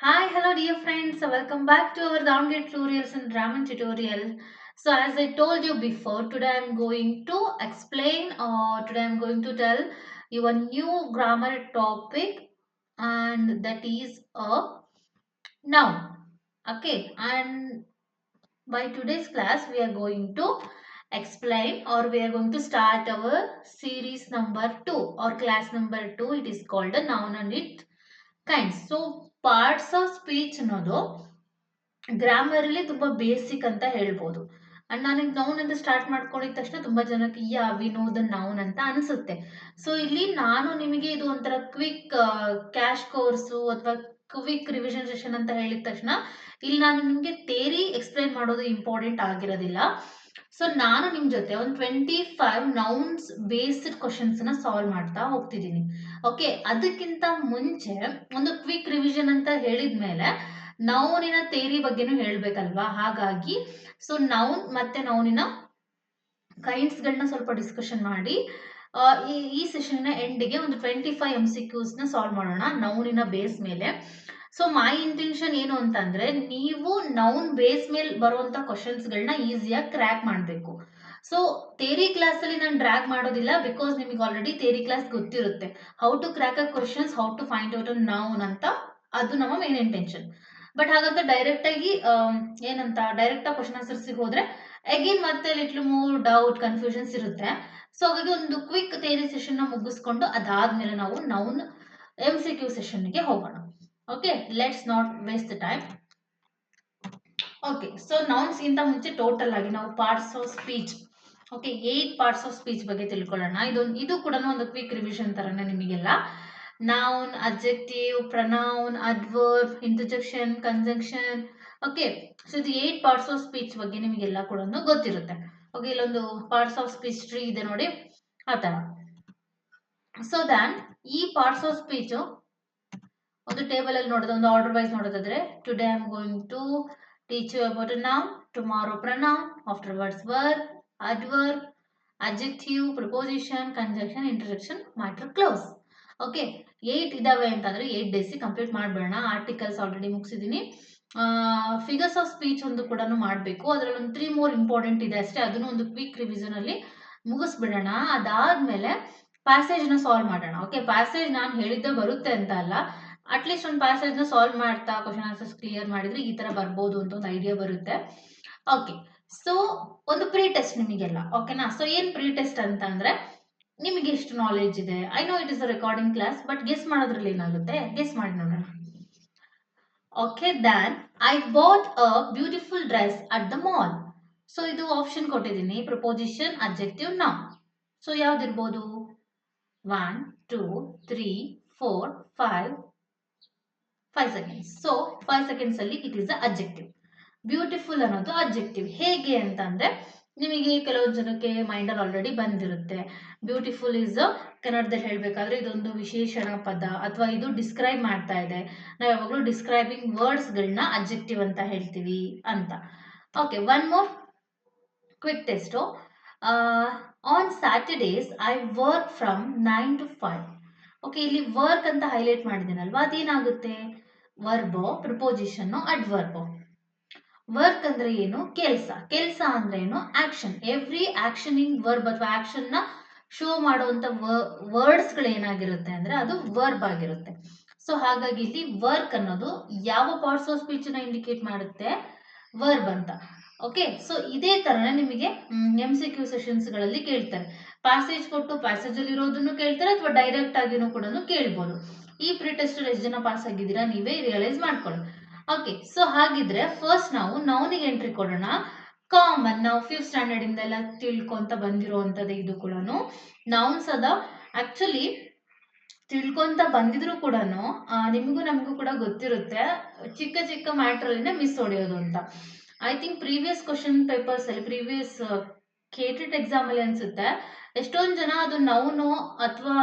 Hi, hello dear friends. Welcome back to our Downgate tutorials and Raman tutorial. So as I told you before, today I'm going to explain or today I'm going to tell you a new grammar topic and that is a noun. Okay, and by today's class we are going to explain or we are going to start our series number 2 or class number 2. It is called a noun and its kinds. So parts of speech ಅನ್ನೋದು ಗ್ರಾಮರಲ್ಲಿ ತುಂಬಾ basic ಅಂತ ಹೇಳ್ಬೋದು. And ನನಗೆ noun ಅಂತ start ಮಾಡ್ಕೊಂಡಿದ ತಕ್ಷಣ ತುಂಬಾ ಜನಕ್ಕೆ yeah we know the noun ಅಂತ ಅನಿಸುತ್ತೆ. ಸೊ ಇಲ್ಲಿ ನಾನು ನಿಮಗೆ ಇದು ಒಂಥರ ಕ್ವಿಕ್ ಕ್ಯಾಶ್ ಕೋರ್ಸು ಅಥವಾ ಕ್ವಿಕ್ ರಿವಿಷನ್ ಸೆಷನ್ ಅಂತ ಹೇಳಿದ ತಕ್ಷಣ ಇಲ್ಲಿ ನಾನು ನಿಮಗೆ ಥೇರಿ ಎಕ್ಸ್ಪ್ಲೈನ್ ಮಾಡೋದು ಇಂಪಾರ್ಟೆಂಟ್ ಆಗಿರೋದಿಲ್ಲ. ಸೊ ನಾನು ನಿಮ್ ಜೊತೆ ಒಂದು 25 ನೌನ್ಸ್ ಬೇಸ್ಡ್ ಕ್ವಶನ್ಸ್ ನ ಸಾಲ್ವ್ ಮಾಡ್ತಾ ಹೋಗ್ತಿದ್ದೀನಿ. ಓಕೆ, ಅದಕ್ಕಿಂತ ಮುಂಚೆ ಒಂದು ಕ್ವಿಕ್ ರಿವಿಷನ್ ಅಂತ ಹೇಳಿದ್ಮೇಲೆ ನೌನಿನ ಥೇರಿ ಬಗ್ಗೆನೂ ಹೇಳ್ಬೇಕಲ್ವಾ. ಹಾಗಾಗಿ ಸೊ ನೌನ್ ಮತ್ತೆ ನೌನಿನ ಕೈಂಡ್ಸ್ ಗಳನ್ನ ಸ್ವಲ್ಪ ಡಿಸ್ಕಷನ್ ಮಾಡಿ ಈ ಸೆಷನ್ ಎಂಡಿಗೆ ಒಂದು 25 MCQs ನ ಸಾಲ್ವ್ ಮಾಡೋಣ ನೌನಿನ ಬೇಸ್ ಮೇಲೆ. ಸೊ ಮೈ ಇಂಟೆನ್ಷನ್ ಏನು ಅಂತಂದ್ರೆ ನೀವು ನೌನ್ ಬೇಸ್ ಮೇಲೆ ಬರುವಂತ ಕ್ವಶನ್ಸ್ ಗಳನ್ನ ಈಸಿಯಾಗಿ ಕ್ರ್ಯಾಕ್ ಮಾಡಬೇಕು. ಸೊ ಥೇರಿ ಕ್ಲಾಸ್ ಅಲ್ಲಿ ನಾನು ಡ್ರ್ಯಾಗ್ ಮಾಡೋದಿಲ್ಲ, ಬಿಕಾಸ್ ನಿಮಗೆ ಆಲ್ರೆಡಿ ಥೇರಿ ಕ್ಲಾಸ್ ಗೊತ್ತಿರುತ್ತೆ. How to crack a questions, how to find out a noun ಅಂತ, ಅದು ನಮ್ಮ ಮೇನ್ ಇಂಟೆನ್ಷನ್. ಬಟ್ ಹಾಗಂತ ಡೈರೆಕ್ಟ್ ಆಗಿ ಏನಂತ ಡೈರೆಕ್ಟ್ ಆಗಿ ಕ್ವಶನ್ ಆನ್ಸರ್ಸ್ ಹೋದ್ರೆ ಅಗೇನ್ ಮತ್ತೆ ಲಿಟ್ಲ್ ಮೋರ್ ಡೌಟ್ ಕನ್ಫ್ಯೂಷನ್ಸ್ ಇರುತ್ತೆ. ಸೊ ಹಾಗಾಗಿ ಒಂದು ಕ್ವಿಕ್ ಥಿಯರಿ ಸೆಷನ್ ನ ಮುಗಿಸ್ಕೊಂಡು ಅದಾದ್ಮೇಲೆ ನಾವು ನೌನ್ MCQ ಸೆಷನ್ಗೆ ಹೋಗೋಣ. Okay, let's not waste the time. Okay, so nouns ಗಿಂತ ಮುಂಚೆ ಟೋಟಲ್ ಆಗಿ ನಾವು parts of speech, okay 8 parts of speech ಬಗ್ಗೆ ತಿಳ್ಕೊಳ್ಳೋಣ. ಇದು ಕೂಡ ಒಂದು ಕ್ವಿಕ್ ರಿವಿಷನ್ ತರನೇ ನಿಮಗೆಲ್ಲ. Noun, adjective, pronoun, adverb, interjection, conjunction. Okay, so ಇದು 8 ಪಾರ್ಟ್ಸ್ ಆಫ್ ಸ್ಪೀಚ್ ಬಗ್ಗೆ ನಿಮಗೆಲ್ಲ ಕೂಡ ಗೊತ್ತಿರುತ್ತೆ. ಓಕೆ, ಇಲ್ಲೊಂದು ಪಾರ್ಟ್ಸ್ ಆಫ್ ಸ್ಪೀಚ್ ಟ್ರೀ ಇದೆ ನೋಡಿ, ಆ ತರ. ಸೊ ದನ್ ಈ ಪಾರ್ಟ್ಸ್ ಆಫ್ ಸ್ಪೀಚ್ ಒಂದು ಟೇಬಲ್ ಅಲ್ಲಿ ನೋಡೋದು, ಒಂದು ಆರ್ಡರ್ ವೈಸ್ ನೋಡೋದಾದ್ರೆ today I am going to teach you about a noun, tomorrow pronoun, afterwards verb, adverb, adjective, preposition, conjunction, interjection, matter, clause. Okay, 8 ಇದಾವೆ ಅಂತಂದ್ರೆ 8 ಡೇಸ್ ಕಂಪ್ಲೀಟ್ ಮಾಡ್ಬೇಡ. Articles already ಮುಗಿಸಿದೀನಿ. Figures of speech ಒಂದು ಕೂಡ ಮಾಡಬೇಕು. ಅದರಲ್ಲಿ ಒಂದು 3 ಮೋರ್ ಇಂಪಾರ್ಟೆಂಟ್ ಇದೆ ಅಷ್ಟೇ, ಅದನ್ನು ಒಂದು ಕ್ವಿಕ್ ರಿವಿಷನ್ ಅಲ್ಲಿ ಮುಗಿಸ್ಬಿಡೋಣ. ಅದಾದ್ಮೇಲೆ ಪ್ಯಾಸೇಜ್ ನ ಸಾಲ್ವ್ ಮಾಡೋಣ. ಓಕೆ, ಪ್ಯಾಸೇಜ್ ನಾನು ಹೇಳಿದ್ದೆ ಬರುತ್ತೆ ಅಂತ ಅಲ್ಲ, ಅಟ್ಲೀಸ್ಟ್ ಒಂದು ಪ್ಯಾಸೇಜ್ ನ ಸಾಲ್ವ್ ಮಾಡ್ತಾ ಕ್ವಶನ್ ಆನ್ಸರ್ಸ್ ಕ್ಲಿಯರ್ ಮಾಡಿದ್ರೆ ಈ ತರ ಬರ್ಬೋದು ಅಂತ ಒಂದು ಐಡಿಯಾ ಬರುತ್ತೆ. ಓಕೆ, ಸೊ ಒಂದು ಪ್ರೀ ಟೆಸ್ಟ್ ನಿಮಗೆಲ್ಲ, ಓಕೆನಾ. ಸೊ ಏನ್ ಪ್ರೀ ಟೆಸ್ಟ್ ಅಂತ ಅಂದ್ರೆ ನಿಮಗೆ ಎಷ್ಟು ನಾಲೆಜ್ ಇದೆ. I know it is a recording class, but guess ಮಾಡೋದ್ರಲ್ಲಿ ಏನಾಗುತ್ತೆ, ಗೆಸ್ ಮಾಡಿ ನೋಡೋಣ. Okay, then I bought a beautiful dress at the mall. So ಇದು ಆಪ್ಷನ್ ಕೊಟ್ಟಿದ್ದೀನಿ, ಪ್ರಪೋಸಿಷನ್, ಅಡ್ಜೆಕ್ಟಿವ್, ನೌನ್. ಸೊ ಯಾವ್ದಿರ್ಬೋದು? 1 2 3 4 5 ಸೆಕೆಂಡ್ಸ್. ಸೊ 5 ಸೆಕೆಂಡ್ಸ್ ಅಲ್ಲಿ it is the adjective. Beautiful ಅನ್ನೋದು adjective. ಹೇಗೆ ಅಂತಂದ್ರೆ ನಿಮಗೆ ಕೆಲವೊಂದು ಜನಕ್ಕೆ ಮೈಂಡ್ ಅಲ್ಲಿ ಆಲ್ರೆಡಿ ಬಂದಿರುತ್ತೆ, ಬ್ಯೂಟಿಫುಲ್ ಇಸ್ ಕನ್ನಡದಲ್ಲಿ ಹೇಳ್ಬೇಕಾದ್ರೆ ಇದೊಂದು ವಿಶೇಷಣ ಪದ ಅಥವಾ ಇದು ಡಿಸ್ಕ್ರೈಬ್ ಮಾಡ್ತಾ ಇದೆ. ನಾವು ಯಾವಾಗಲೂ ಡಿಸ್ಕ್ರೈಬಿಂಗ್ ವರ್ಡ್ಸ್ ಗಳನ್ನ ಅಡ್ಜೆಕ್ಟಿವ್ ಅಂತ ಹೇಳ್ತೀವಿ ಅಂತ. Okay, one more quick test. On Saturdays I work from 9 to 5. Okay, ಇಲ್ಲಿ ವರ್ಕ್ ಅಂತ ಹೈಲೈಟ್ ಮಾಡಿದ್ದೀನಲ್ವಾ, ಅದೇನಾಗುತ್ತೆ? ವರ್ಬೋ, ಪ್ರಿಪೋಸಿಷನ್, ಅಡ್ವರ್ಬೋ. ವರ್ಕ್ ಅಂದ್ರೆ ಏನು? ಕೆಲಸ. ಕೆಲಸ ಅಂದ್ರೆ ಏನು? ಆಕ್ಷನ್. ಎವ್ರಿ ಆಕ್ಷನಿಂಗ್ ವರ್ಬ್ ಅಥವಾ ಆಕ್ಷನ್ ನ ಶೋ ಮಾಡುವಂತ ವರ್ಡ್ಸ್ ಗಳು ಏನಾಗಿರುತ್ತೆ ಅಂದ್ರೆ ಅದು ವರ್ಬ್ ಆಗಿರುತ್ತೆ. ಸೊ ಹಾಗಾಗಿ ಇಲ್ಲಿ ವರ್ಕ್ ಅನ್ನೋದು ಯಾವ ಪಾರ್ಟ್ಸ್ ಆಫ್ ಸ್ಪೀಚ್ ನ ಇಂಡಿಕೇಟ್ ಮಾಡುತ್ತೆ? ವರ್ಬ್ ಅಂತ. ಓಕೆ, ಸೊ ಇದೇ ತರನೇ ನಿಮಗೆ MCQ ಸೆಷನ್ಸ್ ಗಳಲ್ಲಿ ಕೇಳ್ತಾರೆ. ಪ್ಯಾಸೇಜ್ ಕೊಟ್ಟು ಪ್ಯಾಸೇಜ್ ಅಲ್ಲಿ ಇರೋದನ್ನು ಕೇಳ್ತಾರೆ ಅಥವಾ ಡೈರೆಕ್ಟ್ ಆಗಿನೂ ಕೂಡ ಕೇಳ್ಬೋದು. ಈ ಪ್ರೀ ಟೆಸ್ಟ್ ಎಷ್ಟು ಜನ ಪಾಸ್ ಆಗಿದ್ದೀರಾ ನೀವೇ ರಿಯಲೈಸ್ ಮಾಡ್ಕೊಳ್ಳಿ. ಓಕೆ, ಸೊ ಹಾಗಿದ್ರೆ ಫಸ್ಟ್ ನಾವು ನೌನಿಗೆ ಎಂಟ್ರಿ ಕೊಡೋಣ. ಕಾಮನ್, ನಾವು 5th ಸ್ಟ್ಯಾಂಡರ್ಡ್ ಇಂದ ಎಲ್ಲ ತಿಳ್ಕೊಂತ ಬಂದಿರುವಂತದ್ದು ಇದು ಕೂಡ ನೌನ್ಸ್ ಅದ. ಆಕ್ಚುಲಿ ತಿಳ್ಕೊಂತ ಬಂದಿದ್ರು ಕೂಡ ನಿಮಗೂ ನಮಗೂ ಕೂಡ ಗೊತ್ತಿರುತ್ತೆ, ಚಿಕ್ಕ ಚಿಕ್ಕ ಮ್ಯಾಟರ್ ಅಲ್ಲಿನೇ ಮಿಸ್ ಹೊಡೆಯೋದು ಅಂತ. I think previous question papers ಅಲ್ಲಿ, ಪ್ರೀವಿಯಸ್ ಕೇಟೆಡ್ ಎಕ್ಸಾಮ್ ಅಲ್ಲಿ ಅನ್ಸುತ್ತೆ ಎಷ್ಟೊಂದು ಜನ ಅದು ನೌನು ಅಥವಾ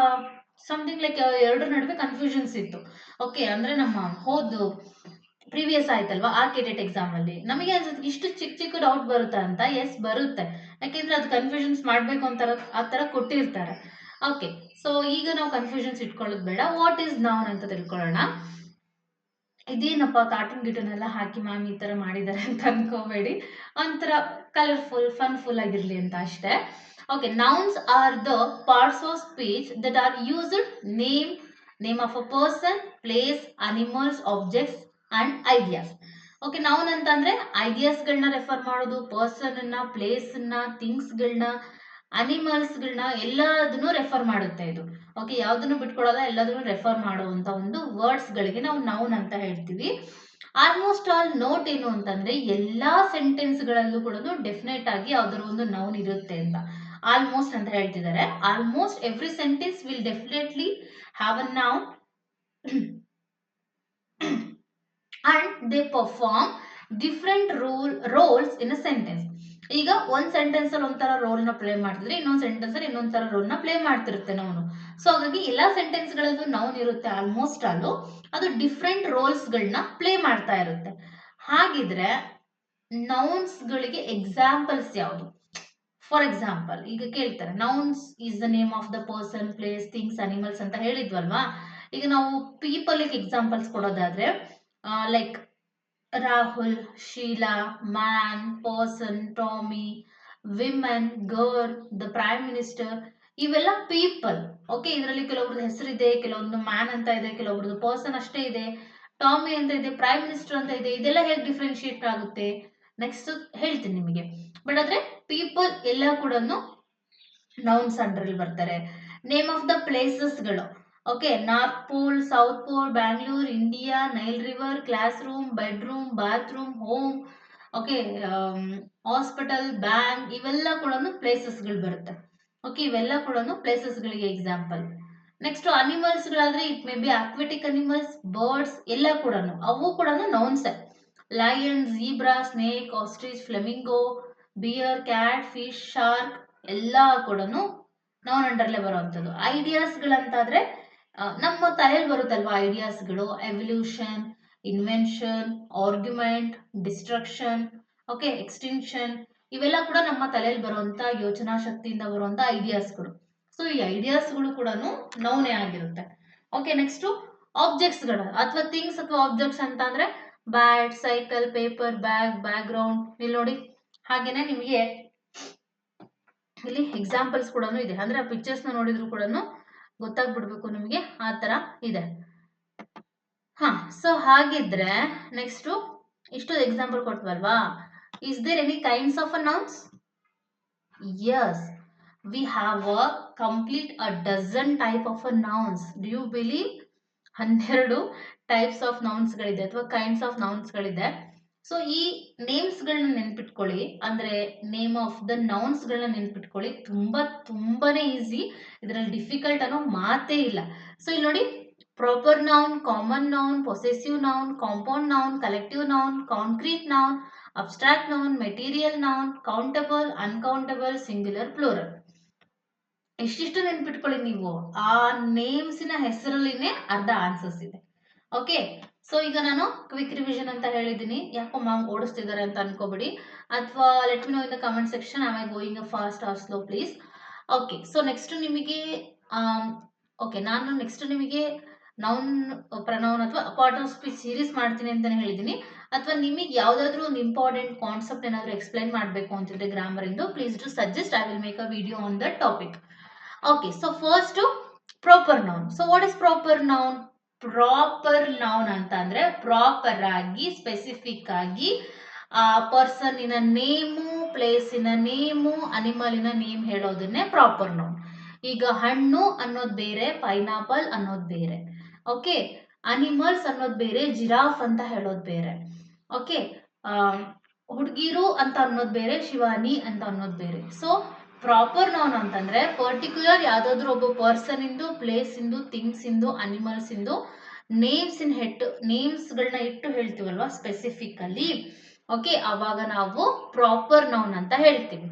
ಸಮಥಿಂಗ್ ಲೈಕ್ ಎರಡರ ನಡುವೆ ಕನ್ಫ್ಯೂಷನ್ಸ್ ಇತ್ತು. ಓಕೆ, ಅಂದ್ರೆ ನಮ್ಮ ಹೋದು ಪ್ರೀವಿಯಸ್ ಆಯ್ತಲ್ವಾ ಆ ಕೆಟೆಟ್ ಎಕ್ಸಾಮ್ ಅಲ್ಲಿ ನಮಗೆ ಅನ್ಸುತ್ತೆ ಇಷ್ಟು ಚಿಕ್ಕ ಚಿಕ್ಕ ಡೌಟ್ ಬರುತ್ತಾ ಅಂತ. ಎಸ್ ಬರುತ್ತೆ, ಯಾಕೆಂದ್ರೆ ಅದು ಕನ್ಫ್ಯೂಷನ್ಸ್ ಮಾಡ್ಬೇಕು ಅಂತಾರ ಆ ತರ ಕೊಟ್ಟಿರ್ತಾರೆ. ಓಕೆ, ಸೊ ಈಗ ನಾವು ಕನ್ಫ್ಯೂಷನ್ಸ್ ಇಟ್ಕೊಳ್ಳೋದು ಬೇಡ, ವಾಟ್ ಈಸ್ ನೌನ್ ಅಂತ ತಿಳ್ಕೊಳ್ಳೋಣ. ಇದೇನಪ್ಪ ಕಾರ್ಟೂನ್ ಗಿಟೂನ್ ಹಾಕಿ ಮ್ಯಾಮ್ ಈ ತರ ಮಾಡಿದ್ದಾರೆ ಅಂತ ಅನ್ಕೋಬೇಡಿ, ಒಂಥರ ಕಲರ್ಫುಲ್ ಫನ್ಫುಲ್ ಆಗಿರ್ಲಿ ಅಂತ ಅಷ್ಟೇ. Okay, nouns are the parts of speech that are used name of a person, place, animals, objects and ideas. Okay, noun ಅಂತಂದ್ರೆ ಐಡಿಯಾಸ್ಗಳನ್ನ ರೆಫರ್ ಮಾಡೋದು, ಪರ್ಸನ್ ಪ್ಲೇಸ್ನ, ಥಿಂಗ್ಸ್ಗಳನ್ನ, ಅನಿಮಲ್ಸ್ಗಳನ್ನ ಎಲ್ಲದನ್ನು ರೆಫರ್ ಮಾಡುತ್ತೆ ಇದು. ಓಕೆ, ಯಾವ್ದನ್ನು ಬಿಟ್ಕೊಡಲ್ಲ, ಎಲ್ಲದನ್ನು ರೆಫರ್ ಮಾಡುವಂತ ಒಂದು ವರ್ಡ್ಸ್ಗಳಿಗೆ ನಾವು ನೌನ್ ಅಂತ ಹೇಳ್ತೀವಿ. ಆಲ್ಮೋಸ್ಟ್ ಆಲ್ ನೋಟ್ ಏನು ಅಂತಂದ್ರೆ ಎಲ್ಲಾ ಸೆಂಟೆನ್ಸ್ಗಳಲ್ಲೂ ಕೂಡ ಡೆಫಿನೆಟ್ ಆಗಿ ಯಾವ್ದಾರ ಒಂದು ನೌನ್ ಇರುತ್ತೆ ಅಂತ ಆಲ್ಮೋಸ್ಟ್ ಅಂತ ಹೇಳ್ತಿದ್ದಾರೆ. Almost every sentence will definitely have a noun and they perform different roles in a sentence. ಈಗ ಒಂದ್ ಸೆಂಟೆನ್ಸ್ ಅಲ್ಲಿ ಒಂಥರ ರೋಲ್ ನ ಪ್ಲೇ ಮಾಡ್ತಿದ್ರೆ ಇನ್ನೊಂದ್ ಸೆಂಟೆನ್ಸ್ ಅಲ್ಲಿ ಇನ್ನೊಂದ್ ರೋಲ್ ನ ಪ್ಲೇ ಮಾಡ್ತಿರುತ್ತೆ ನೌನು. ಸೊ ಹಾಗಾಗಿ ಎಲ್ಲಾ ಸೆಂಟೆನ್ಸ್ ಗಳಲ್ಲೂ ನೌನ್ ಇರುತ್ತೆ ಆಲ್ಮೋಸ್ಟ್ ಅಲ್ಲೂ, ಅದು ಡಿಫ್ರೆಂಟ್ ರೋಲ್ಸ್ ಗಳನ್ನ ಪ್ಲೇ ಮಾಡ್ತಾ ಇರುತ್ತೆ. ಹಾಗಿದ್ರೆ ನೌನ್ಸ್ ಗಳಿಗೆ ಎಕ್ಸಾಂಪಲ್ಸ್ ಯಾವುದು? ಫಾರ್ ಎಕ್ಸಾಂಪಲ್ ಈಗ ಕೇಳ್ತಾರೆ, nouns is the name of the person, place, things, animals ಅಂತ ಹೇಳಿದ್ವಲ್ವಾ. ಈಗ ನಾವು ಪೀಪಲ್ ಎಕ್ಸಾಂಪಲ್ಸ್ ಕೊಡೋದಾದ್ರೆ like Rahul, Sheela, man, person, Tommy, women, girl, the prime minister, ಇವೆಲ್ಲ ಪೀಪಲ್. ಓಕೆ, ಇದರಲ್ಲಿ ಕೆಲವೊಬ್ರದ್ದು ಹೆಸರಿದೆ, ಕೆಲವೊಂದು ಮ್ಯಾನ್ ಅಂತ ಇದೆ, ಕೆಲವೊಬ್ರದ್ದು ಪರ್ಸನ್ ಅಷ್ಟೇ ಇದೆ, ಟಾಮಿ ಅಂತ ಇದೆ, ಪ್ರೈಮ್ ಮಿನಿಸ್ಟರ್ ಅಂತ ಇದೆ. ಇದೆಲ್ಲ ಹೇಗೆ ಡಿಫ್ರೆನ್ಶಿಯೇಟ್ ಆಗುತ್ತೆ ನೆಕ್ಸ್ಟ್ ಹೇಳ್ತೀನಿ ನಿಮಗೆ. ಬಟ್ ಆದ್ರೆ ಪೀಪಲ್ ಎಲ್ಲ ಕೂಡ ನೌನ್ಸ್ ಅಂಡರ್ ಬರ್ತಾರೆ. ನೇಮ್ ಆಫ್ ದ ಪ್ಲೇಸಸ್ಗಳು, okay, north pole, south pole, Bangalore, India, Nile river, classroom, bedroom, bathroom, home, okay, hospital, bank, ಇವೆಲ್ಲ ಕೂಡ ಪ್ಲೇಸಸ್ಗಳು ಬರುತ್ತೆ. ಓಕೆ, ಇವೆಲ್ಲ ಕೂಡ ಪ್ಲೇಸಸ್ಗಳಿಗೆ ಎಕ್ಸಾಂಪಲ್. ನೆಕ್ಸ್ಟ್ ಅನಿಮಲ್ಸ್ ಗಳಾದ್ರೆ it may be aquatic animals, birds ಎಲ್ಲ ಕೂಡ ಅವು ಕೂಡ nouns. Lion, zebra, snake, ostrich, flamingo, bear, cat, fish, shark ಎಲ್ಲ ಕೂಡ ನೌನ್ ಅಂಡರ್ಲೆ ಬರುವಂಥದ್ದು. ಐಡಿಯಾಸ್ಗಳಂತಾದ್ರೆ ನಮ್ಮ ತಲೆಯಲ್ಲಿ ಬರುತ್ತಲ್ವಾ ಐಡಿಯಾಸ್ಗಳು, evolution, invention, argument, destruction, okay, extinction, ಇವೆಲ್ಲ ಕೂಡ ನಮ್ಮ ತಲೆಯಲ್ಲಿ ಬರುವಂತ ಯೋಚನಾ ಶಕ್ತಿಯಿಂದ ಬರುವಂತ ಐಡಿಯಾಸ್ಗಳು. ಸೊ ಈ ಐಡಿಯಾಸ್ಗಳು ಕೂಡ ನೌನೇ ಆಗಿರುತ್ತೆ. ಓಕೆ, ನೆಕ್ಸ್ಟ್ ಆಬ್ಜೆಕ್ಟ್ಸ್ಗಳು ಅಥವಾ ಥಿಂಗ್ಸ್ ಅಥವಾ ಆಬ್ಜೆಕ್ಟ್ಸ್ ಅಂತ ಅಂದ್ರೆ bat, cycle, paper, bag, back ground. ಇಲ್ಲಿ ನೋಡಿ, ಹಾಗೇನೆ ನಿಮಗೆ ಇಲ್ಲಿ ಎಕ್ಸಾಂಪಲ್ಸ್ ಕೂಡ ಇದೆ, ಅಂದ್ರೆ ಆ ಪಿಕ್ಚರ್ಸ್ ನ ನೋಡಿದ್ರು ಕೂಡ ಗೊತ್ತಾಗ್ಬಿಡ್ಬೇಕು ನಿಮಗೆ, ಆ ತರ ಇದೆ. ಹಾ, ಸೊ ಹಾಗಿದ್ರೆ ನೆಕ್ಸ್ಟ್ ಇಷ್ಟು ಎಕ್ಸಾಂಪಲ್ ಕೊಟ್ವಲ್ವಾ. Is there any kinds of a nouns? Yes, we have a complete a dozen type of a nouns. Do you believe? 12 types of nouns ಗಳಿದೆ ಅಥವಾ ಕೈಂಡ್ಸ್ ಆಫ್ ನೌನ್ಸ್ ಗಳಿದೆ. ಸೊ ಈ names ಗಳನ್ನ ನೆನ್ಪಿಟ್ಕೊಳ್ಳಿ, ಅಂದ್ರೆ name of the nouns ಗಳನ್ನ ನೆನ್ಪಿಟ್ಕೊಳ್ಳಿ. ತುಂಬಾನೇ ಈಸಿ, ಇದರಲ್ಲಿ ಡಿಫಿಕಲ್ಟ್ ಅನ್ನೋ ಮಾತೇ ಇಲ್ಲ. ಸೊ ಇಲ್ಲಿ ನೋಡಿ, proper noun, common noun, possessive noun, compound noun, collective noun, concrete noun, abstract noun, material noun, countable, uncountable, singular, plural. ಇಷ್ಟಿಷ್ಟು ನೆನ್ಪಿಟ್ಕೊಳ್ಳಿ ನೀವು. ಆ ನೇಮ್ಸಿನ ಹೆಸರಲ್ಲಿನೇ ಅರ್ಧ ಆನ್ಸರ್ಸ್ ಇದೆ. ಓಕೆ, ಸೊ ಈಗ ನಾನು ಕ್ವಿಕ್ ರಿವಿಷನ್ ಅಂತ ಹೇಳಿದ್ದೀನಿ. ಯಾಕೋ ಮ್ಯಾಮ್ ಓಡಿಸ್ತಿದ್ದಾರೆ ಅಂತ ಅನ್ಕೋಬಿಡಿ, ಅಥವಾ let me know in the comment section, am I going fast or slow please. Okay, so next ನಿಮಗೆ ನಾನು ನೆಕ್ಸ್ಟ್ ನಿಮಗೆ ನೌನ್, ಪ್ರನೌನ್ ಅಥವಾ ಪಾರ್ಟ್ ಆಫ್ ಸ್ಪೀಚ್ ಸೀರೀಸ್ ಮಾಡ್ತೀನಿ ಅಂತಾನೆ ಹೇಳಿದ್ದೀನಿ. ಅಥವಾ ನಿಮಗೆ ಯಾವ್ದಾದ್ರು ಒಂದು ಇಂಪಾರ್ಟೆಂಟ್ ಕಾನ್ಸೆಪ್ಟ್ ಏನಾದ್ರು ಎಕ್ಸ್ಪ್ಲೈನ್ ಮಾಡಬೇಕು ಅಂತಿದ್ರೆ ಗ್ರಾಮರ್ ಇಂದು, please do suggest, I will make a video on that topic. Okay, so first proper noun. So what is proper noun? Proper noun ಅಂತ ಅಂದ್ರೆ ಪ್ರಾಪರ್ ಆಗಿ, ಸ್ಪೆಸಿಫಿಕ್ ಆಗಿ ಪರ್ಸನ್ ಇನ ನೇಮು, ಪ್ಲೇಸ್ ಇನ ನೇಮು, ಅನಿಮಲ್ ಇನ name ಹೇಳೋದನ್ನೇ proper noun. ಈಗ ಹಣ್ಣು ಅನ್ನೋದು ಬೇರೆ, ಪೈನಾಪಲ್ ಅನ್ನೋದು ಬೇರೆ. ಓಕೆ, ಅನಿಮಲ್ಸ್ ಅನ್ನೋದು ಬೇರೆ, ಜಿರಾಫ್ ಅಂತ ಹೇಳೋದು ಬೇರೆ. ಓಕೆ, ಹುಡುಗಿರು ಅಂತ ಅನ್ನೋದು ಬೇರೆ, ಶಿವಾನಿ ಅಂತ ಅನ್ನೋದು ಬೇರೆ. ಸೊ ಪ್ರಾಪರ್ ನೌನ್ ಅಂತಂದ್ರೆ ಪರ್ಟಿಕ್ಯುಲರ್ ಯಾವ್ದಾದ್ರು ಒಬ್ಬ ಪರ್ಸನ್ ಇಂದು, ಪ್ಲೇಸ್ ಇಂದು, ಥಿಂಗ್ಸ್ ಇಂದು, ಅನಿಮಲ್ಸ್ ಇಂದು ನೇಮ್ಸ್ ಗಳನ್ನ ಇಟ್ಟು ಹೇಳ್ತೀವಲ್ವಾ ಸ್ಪೆಸಿಫಿಕ್ ಅಲ್ಲಿ. ಓಕೆ, ಅವಾಗ ನಾವು ಪ್ರಾಪರ್ ನೌನ್ ಅಂತ ಹೇಳ್ತೀವಿ.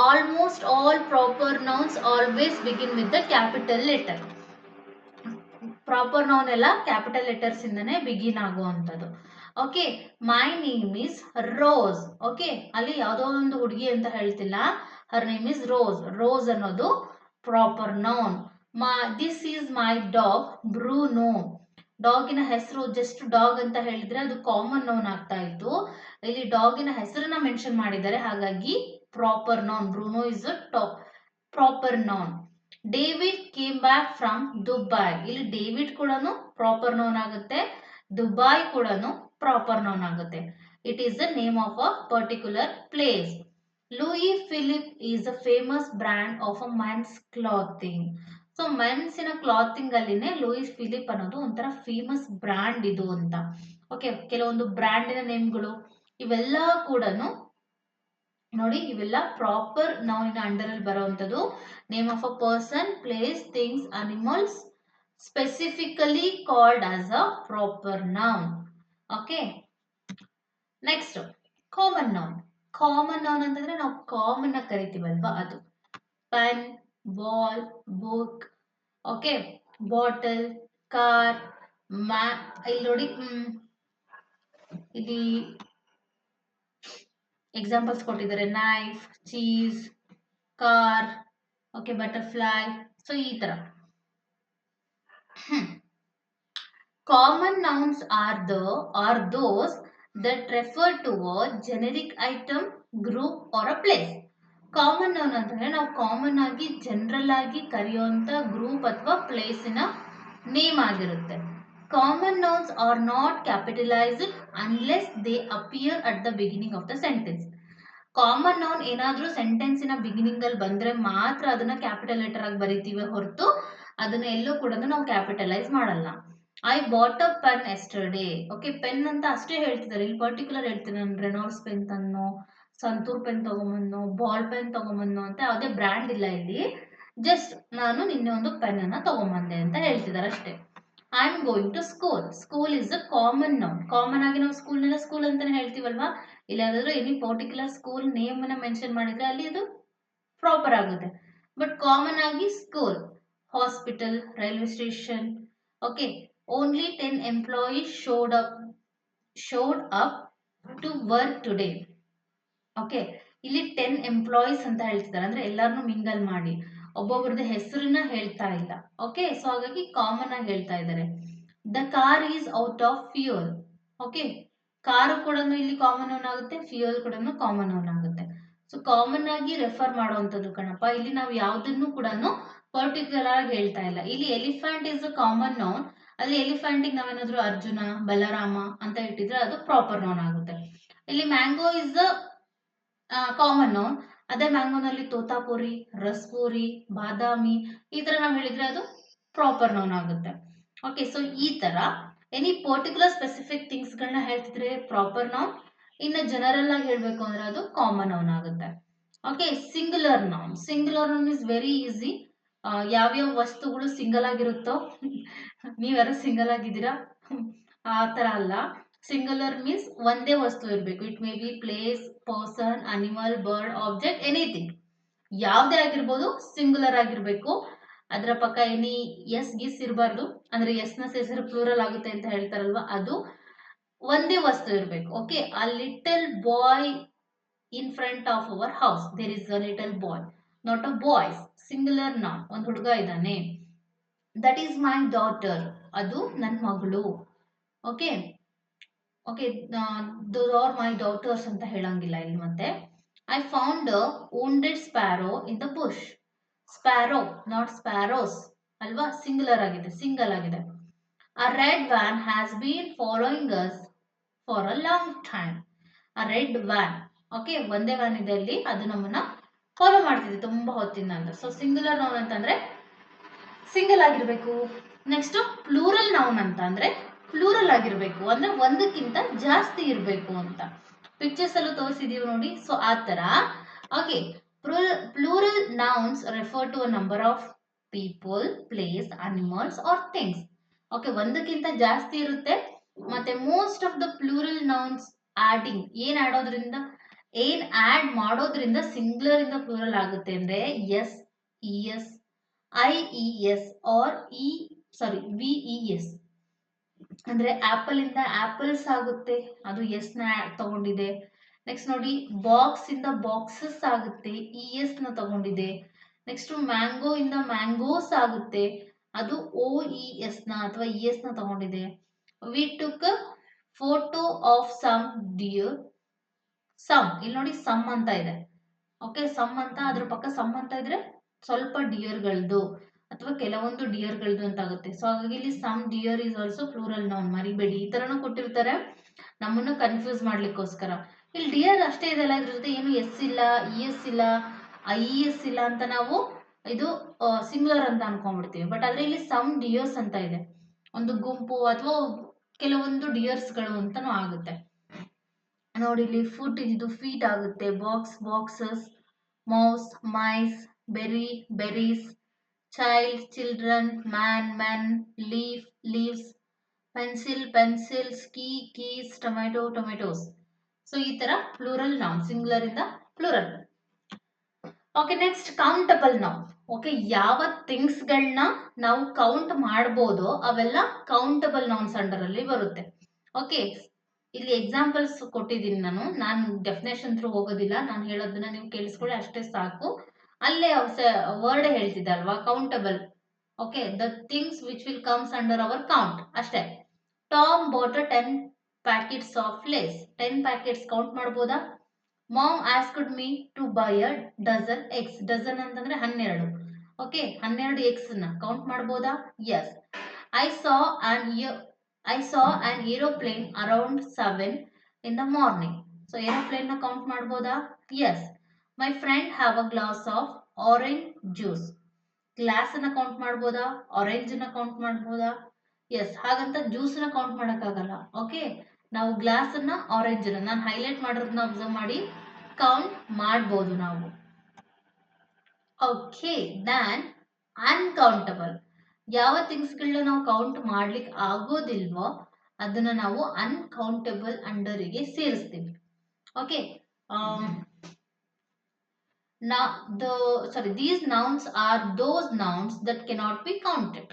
Almost all proper nouns always begin with the capital letter. Proper noun ಎಲ್ಲ ಕ್ಯಾಪಿಟಲ್ ಲೆಟರ್ಸ್ ಇಂದಾನೆ ಬಿಗಿನ್ ಆಗುವಂಥದ್ದು. Okay, my name is Rose. Okay, ಅಲ್ಲಿ ಯಾವುದೋ ಒಂದು ಹುಡುಗಿ ಅಂತ ಹೇಳ್ತಿಲ್ಲ, her name is Rose. Rose ಅನ್ನೋದು proper noun. This is my dog Bruno. ಡಾಗಿನ ಹೆಸರು ಜಸ್ಟ್ ಡಾಗ್ ಅಂತ ಹೇಳಿದ್ರೆ ಅದು ಕಾಮನ್ ನೌನ್ ಆಗ್ತಾ ಇತ್ತು. ಇಲ್ಲಿ ಡಾಗಿನ ಹೆಸರನ್ನ ಮೆನ್ಷನ್ ಮಾಡಿದ್ದಾರೆ, ಹಾಗಾಗಿ proper noun. Bruno is a proper noun. David came back from Dubai. ಇಲ್ಲಿ ಡೇವಿಡ್ ಕೂಡ ಪ್ರಾಪರ್ ನೌನ್ ಆಗುತ್ತೆ, ದುಬೈ ಕೂಡ ಪ್ರಾಪರ್ ನೌನ್ ಆಗುತ್ತೆ. It is the name of a particular place. Louis Philippe is a famous brand of a men's clothing. So ಮೆನ್ಸಿನ clothing ಅಲ್ಲಿನೇ Louis Philippe ಅನ್ನೋದು ಒಂಥರ famous brand ಇದು ಅಂತ. ಓಕೆ, ಕೆಲವೊಂದು ಬ್ರ್ಯಾಂಡಿನ ನೇಮ್ಗಳು ಇವೆಲ್ಲ ಕೂಡ ನೋಡಿ, ಇವೆಲ್ಲ ಪ್ರಾಪರ್ ನೌನ್ ಅಂಡರ್ ಅಲ್ಲಿ ಬರುವಂತದ್ದು. Name of a person, place, things, animals specifically called as a proper noun. Okay, next common noun. Common noun ಅಂತಂದ್ರೆ ನಾವು ಕಾಮನ್ ಆಗಿ ಕರಿತೀವಲ್ವಾ ಅದು. Pen, ball, book, okay, bottle, car, ಇಲ್ಲಿ ನೋಡಿ, ಇಲ್ಲಿ ಎಕ್ಸಾಂಪಲ್ಸ್ ಕೊಟ್ಟಿದ್ದಾರೆ. Knife, cheese, car, okay, butterfly. So ಈ ತರ common nouns are those that refer to a generic item, group or a place. Common noun ಅಂತಂದ್ರೆ ನಾವು ಕಾಮನ್ ಆಗಿ ಜನರಲ್ ಆಗಿ ಕರೆಯುವಂತ ಗ್ರೂಪ್ ಅಥವಾ ಪ್ಲೇಸಿನ ನೇಮ್ ಆಗಿರುತ್ತೆ. Common nouns R not capitalised unless they appear at the beginning of the sentence. Common noun ಏನಾದ್ರೂ ಸೆಂಟೆನ್ಸಿನ beginning ಅಲ್ಲಿ ಬಂದ್ರೆ ಮಾತ್ರ ಅದನ್ನ ಕ್ಯಾಪಿಟಲ್ ಲೆಟರ್ ಆಗಿ ಬರಿತೀವಿ ಹೊರತು ಅದನ್ನ ಎಲ್ಲೂ ಕೂಡ ನಾವು ಕ್ಯಾಪಿಟಲೈಸ್ ಮಾಡಲ್ಲ. I bought a pen yesterday. Okay, pen ಅಂತ ಅಷ್ಟೇ ಹೇಳ್ತಿದ್ದಾರೆ, ಇಲ್ಲಿ ಪರ್ಟಿಕ್ಯುಲರ್ ಹೇಳ್ತೀನಿ ನಾನು. ರೆನಾಲ್ಡ್ಸ್ ಪೆನ್ ತನ್ನೋ, ಸಂತೂರ್ ಪೆನ್ ತಗೊಂಬಂದು, ಬಾಲ್ ಪೆನ್ ತಗೊಂಬಂದು ಅಂತ ಯಾವುದೇ ಬ್ರ್ಯಾಂಡ್ ಇಲ್ಲ ಇಲ್ಲಿ. ಜಸ್ಟ್ ನಾನು ನಿನ್ನೆ ಒಂದು ಪೆನ್ ಅನ್ನ ತಗೊಂಬಂದೆ ಅಂತ ಹೇಳ್ತಿದ್ದಾರೆ ಅಷ್ಟೇ. I am going to school. School is a common noun. Common ಆಗಿ ನಾವು ಸ್ಕೂಲ್ನೆಲ್ಲ ಸ್ಕೂಲ್ ಅಂತಾನೆ ಹೇಳ್ತೀವಲ್ವಾ. ಇಲ್ಲ ಯಾವ್ದಾದ್ರು ಎನಿ ಪರ್ಟಿಕ್ಯುಲರ್ ಸ್ಕೂಲ್ ನೇಮ್ ಅನ್ನ ಮೆನ್ಷನ್ ಮಾಡಿದ್ರೆ ಅಲ್ಲಿ ಅದು ಪ್ರಾಪರ್ ಆಗುತ್ತೆ. ಬಟ್ ಕಾಮನ್ ಆಗಿ school, hospital, railway station. Okay, only 10 employees showed up to work today. Okay, ಇಲ್ಲಿ 10 ಎಂಪ್ಲಾಯೀಸ್ ಅಂತ ಹೇಳ್ತಿದ್ದಾರೆ, ಅಂದ್ರೆ ಎಲ್ಲಾರನ್ನು ಮಿಂಗಲ್ ಮಾಡಿ, ಒಬ್ಬೊಬ್ರದ್ದು ಹೆಸರನ್ನ ಹೇಳ್ತಾ ಇಲ್ಲ. ಓಕೆ, ಸೊ ಹಾಗಾಗಿ ಕಾಮನ್ ಆಗಿ ಹೇಳ್ತಾ ಇದ್ದಾರೆ. The car is out of fuel. Okay, car ಕೂಡ ಇಲ್ಲಿ ಕಾಮನ್ ನೌನ್ ಆಗುತ್ತೆ, ಫ್ಯೂಯಲ್ ಕೂಡ ಕಾಮನ್ ನೌನ್ ಆಗುತ್ತೆ. ಸೊ ಕಾಮನ್ ಆಗಿ ರೆಫರ್ ಮಾಡುವಂಥದ್ದು ಕಣಪ್ಪ. ಇಲ್ಲಿ ನಾವು ಯಾವುದನ್ನು ಕೂಡ ಪರ್ಟಿಕ್ಯುಲರ್ ಆಗಿ ಹೇಳ್ತಾ ಇಲ್ಲ. ಇಲ್ಲಿ elephant is a common noun. ಅಲ್ಲಿ ಎಲಿಫೆಂಟಿಗೆ ನಾವೇನಾದ್ರೂ ಅರ್ಜುನ, ಬಲರಾಮ ಅಂತ ಇಟ್ಟಿದ್ರೆ ಅದು ಪ್ರಾಪರ್ ನೌನ್ ಆಗುತ್ತೆ. ಇಲ್ಲಿ mango is a common noun. ಅದೇ ಮ್ಯಾಂಗೋನಲ್ಲಿ ತೋತಾಪುರಿ, ರಸ್ಪುರಿ, ಬಾದಾಮಿ ಈ ತರ ನಾವು ಹೇಳಿದ್ರೆ ಅದು ಪ್ರಾಪರ್ ನೌನ್ ಆಗುತ್ತೆ. ಓಕೆ, ಸೊ ಈ ತರ ಎನಿ ಪರ್ಟಿಕ್ಯುಲರ್ ಸ್ಪೆಸಿಫಿಕ್ ಥಿಂಗ್ಸ್ ಗಳನ್ನ ಹೇಳ್ತಿದ್ರೆ ಪ್ರಾಪರ್ ನೌನ್. ಇನ್ನು ಜನರಲ್ ಆಗಿ ಹೇಳ್ಬೇಕು ಅಂದ್ರೆ ಅದು ಕಾಮನ್ ನೌನ್ ಆಗುತ್ತೆ. Okay, singular noun. Singular noun is very easy. ಯಾವ್ಯಾವ ವಸ್ತುಗಳು ಸಿಂಗಲ್ ಆಗಿರುತ್ತೋ ನೀವ್ಯಾರು ಸಿಂಗಲ್ ಆಗಿದ್ದೀರಾ ಆ ತರ ಅಲ್ಲ. ಸಿಂಗುಲರ್ ಮೀನ್ಸ್ ಒಂದೇ ವಸ್ತು ಇರಬೇಕು. It may B place, person, animal, bird, object, anything. ಯಾವುದೇ ಆಗಿರ್ಬೋದು, ಸಿಂಗುಲರ್ ಆಗಿರ್ಬೇಕು. ಅದರ ಪಕ್ಕ ಎನಿ ಎಸ್ ಗಿಸ್ ಇರಬಾರ್ದು. ಅಂದ್ರೆ ಎಸ್ ನ ಹೆಸರು ಪ್ಲೂರಲ್ ಆಗುತ್ತೆ ಅಂತ ಹೇಳ್ತಾರಲ್ವಾ, ಅದು ಒಂದೇ ವಸ್ತು ಇರಬೇಕು. Okay, a little boy in front of our house. There is a little boy, not a boys. Singular noun, ಒಂದು ಹುಡುಗ ಇದ್ದಾನೆ. ದಟ್ ಈಸ್ ಮೈ ಡಾಟರ್, ಅದು ನನ್ನ ಮಗಳು. Okay, okay, those are my daughters ಅಂತ ಹೇಳಂಗಿಲ್ಲ ಇಲ್ಲಿ. ಮತ್ತೆ I found a wounded sparrow in the bush. Sparrow, not sparrows ಅಲ್ವಾ, ಸಿಂಗುಲರ್ ಆಗಿದೆ, ಸಿಂಗಲ್ ಆಗಿದೆ. A red van has been following us for a long time. A red van, okay, ಒಂದೇ van ಇದೆ ಅಲ್ಲಿ, ಅದು ನಮ್ಮನ್ನ ಫಾಲೋ ಮಾಡ್ತಿದೆ ತುಂಬಾ ಹೊತ್ತಿಂದ ಅಂತ. ಸೊ ಸಿಂಗುಲರ್ ನೌನ್ ಅಂತಂದ್ರೆ ಸಿಂಗಲ್ ಆಗಿರ್ಬೇಕು. ನೆಕ್ಸ್ಟ್ ಪ್ಲೂರಲ್ ನೌನ್ ಅಂತ ಅಂದ್ರೆ ಪ್ಲೂರಲ್ ಆಗಿರ್ಬೇಕು, ಅಂದ್ರೆ ಒಂದಕ್ಕಿಂತ ಜಾಸ್ತಿ ಇರಬೇಕು ಅಂತ. ಪಿಕ್ಚರ್ಸ್ ಅಲ್ಲೂ ತೋರಿಸಿದೀವಿ ನೋಡಿ. ಸೊ ಆ ತರ. Okay, plural nouns refer to a number of people, place, animals or things. Okay, ಒಂದಕ್ಕಿಂತ ಜಾಸ್ತಿ ಇರುತ್ತೆ. ಮತ್ತೆ most of the plural nouns adding, ಏನ್ ಆಡ್ ಮಾಡೋದ್ರಿಂದ ಸಿಂಗ್ಯುಲರ್ ಇಂದ ಪ್ಲೂರಲ್ ಆಗುತ್ತೆ ಅಂದ್ರೆ S, E S, I E S or V E S. ಅಂದ್ರೆ ಆಪಲ್ ಇಂದ ಆಪಲ್ಸ್ ಆಗುತ್ತೆ, ಅದು ಎಸ್ ನ ತಗೊಂಡಿದೆ. ನೆಕ್ಸ್ಟ್ ನೋಡಿ, ಬಾಕ್ಸ್ ಇಂದ ಬಾಕ್ಸಸ್ ಆಗುತ್ತೆ, ಇ ಎಸ್ ನ ತಗೊಂಡಿದೆ. ನೆಕ್ಸ್ಟ್ ಮ್ಯಾಂಗೋ ಇಂದ ಮ್ಯಾಂಗೋಸ್ ಆಗುತ್ತೆ, ಅದು OES ನ ಅಥವಾ ES ನ ತಗೊಂಡಿದೆ. We took photo of some deer. Some ಇಲ್ಲಿ ನೋಡಿ ಸಮ್ ಅಂತ ಇದೆ. ಓಕೆ, ಸಮ್ ಅಂತ ಅದ್ರ ಪಕ್ಕ ಸಮ್ ಅಂತ ಇದ್ರೆ ಸ್ವಲ್ಪ ಡಿಯರ್ಗಳದ್ದು ಅಥವಾ ಕೆಲವೊಂದು ಡಿಯರ್ಗಳದ್ದು ಅಂತ ಆಗುತ್ತೆ. ಸೊ ಹಾಗಾಗಿ ಇಲ್ಲಿ some deer is also plural noun, ಮರಿಬೇಡಿ. ಈ ತರನು ಕೊಟ್ಟಿರ್ತಾರೆ ನಮ್ಮನ್ನು ಕನ್ಫ್ಯೂಸ್ ಮಾಡ್ಲಿಕ್ಕೋಸ್ಕರ. ಇಲ್ಲಿ ಡಿಯರ್ ಅಷ್ಟೇ ಇದೆಲ್ಲ, ಇದ್ರ ಜೊತೆ ಏನು ಎಸ್ ಇಲ್ಲ, ES ಇಲ್ಲ, IES ಇಲ್ಲ ಅಂತ ನಾವು ಇದು ಸಿಂಗ್ಯುಲರ್ ಅಂತ ಅನ್ಕೊಂಡ್ಬಿಡ್ತೀವಿ. ಬಟ್ ಆದ್ರೆ ಇಲ್ಲಿ ಸಮ್ ಡಿಯರ್ಸ್ ಅಂತ ಇದೆ, ಒಂದು ಗುಂಪು ಅಥವಾ ಕೆಲವೊಂದು ಡಿಯರ್ಸ್ಗಳು ಅಂತಾನು ಆಗುತ್ತೆ. ನೋಡಿ ಇಲ್ಲಿ ಫುಡ್ ಇದು ಫೀಟ್ ಆಗುತ್ತೆ, box boxes, mouse mice, berry berries, child children, man men, leaf leaves, pencil pencils, keys, tomato tomatoes. So ಈ ತರ ಪ್ಲೂರಲ್ ನೌನ್, ಸಿಂಗ್ಯುಲರ್ ಇಂದ plural. Okay, next countable noun. Okay, ಯಾವ ಥಿಂಗ್ಸ್ ಗಳನ್ನ ನಾವು ಕೌಂಟ್ ಮಾಡ್ಬೋದೋ ಅವೆಲ್ಲ countable nouns under ಅಲ್ಲಿ ಬರುತ್ತೆ. Okay, ಇಲ್ಲಿ ಎಕ್ಸಾಂಪಲ್ಸ್ ಕೊಟ್ಟಿದ್ದೀನಿ. ನಾನು ಡೆಫಿನೇಷನ್ ಥ್ರೂ ಹೋಗೋದಿಲ್ಲ, ನಾನು ಹೇಳೋದನ್ನ ನೀವು ಕೇಳಿಸ್ಕೊಳ್ಳಿ ಅಷ್ಟೇ ಸಾಕು. ಅಲ್ಲೇ ವರ್ಡ್ ಹೇಳ್ತಿದ್ದೆ ಅಲ್ವಾ, countable. Okay, the things which will comes under our count ಅಷ್ಟೇ. Tom bought 10 packets of Lay's. 10 packets count ಮಾಡ್ಬೋದಾ? Mom asked me to buy a dozen eggs. Dozen ಅಂತಂದ್ರೆ 12. ಓಕೆ, 12 ಎಗ್ಸ್ ನ ಕೌಂಟ್ ಮಾಡ್ಬೋದಾ? Yes. I saw an aeroplane around 7 in the morning. So aeroplane ನ count ಮಾಡ್ಬೋದಾ? Yes. My friend have a glass of orange juice. Glass ಅನ್ನ count ಮಾಡ್ಬೋದಾ? Orange ನ count ಮಾಡ್ಬೋದಾ? Yes. ಹಾಗಂತ ಜ್ಯೂಸ್ ನ ಕೌಂಟ್ ಮಾಡಕ್ಕಾಗಲ್ಲ. ಓಕೆ, ನಾವು ಗ್ಲಾಸ್ ಅನ್ನ ಆರೆಂಜ್ ನ ನಾನು ಹೈಲೈಟ್ ಮಾಡಿರೋದನ್ನ ಅಬ್ಸರ್ವ್ ಮಾಡಿ ಕೌಂಟ್ ಮಾಡ್ಬೋದು ನಾವು. Okay, then uncountable. ಯಾವ ಥಿಂಗ್ಸ್ಗಳನ್ನ ನಾವು ಕೌಂಟ್ ಮಾಡ್ಲಿಕ್ಕೆ ಆಗೋದಿಲ್ವೋ ಅದನ್ನ ನಾವು ಅನ್ಕೌಂಟಬಲ್ ಅಂಡರಿಗೆ ಸೇರಿಸ್ತೀವಿ. Okay, these nouns are those nouns that cannot be counted.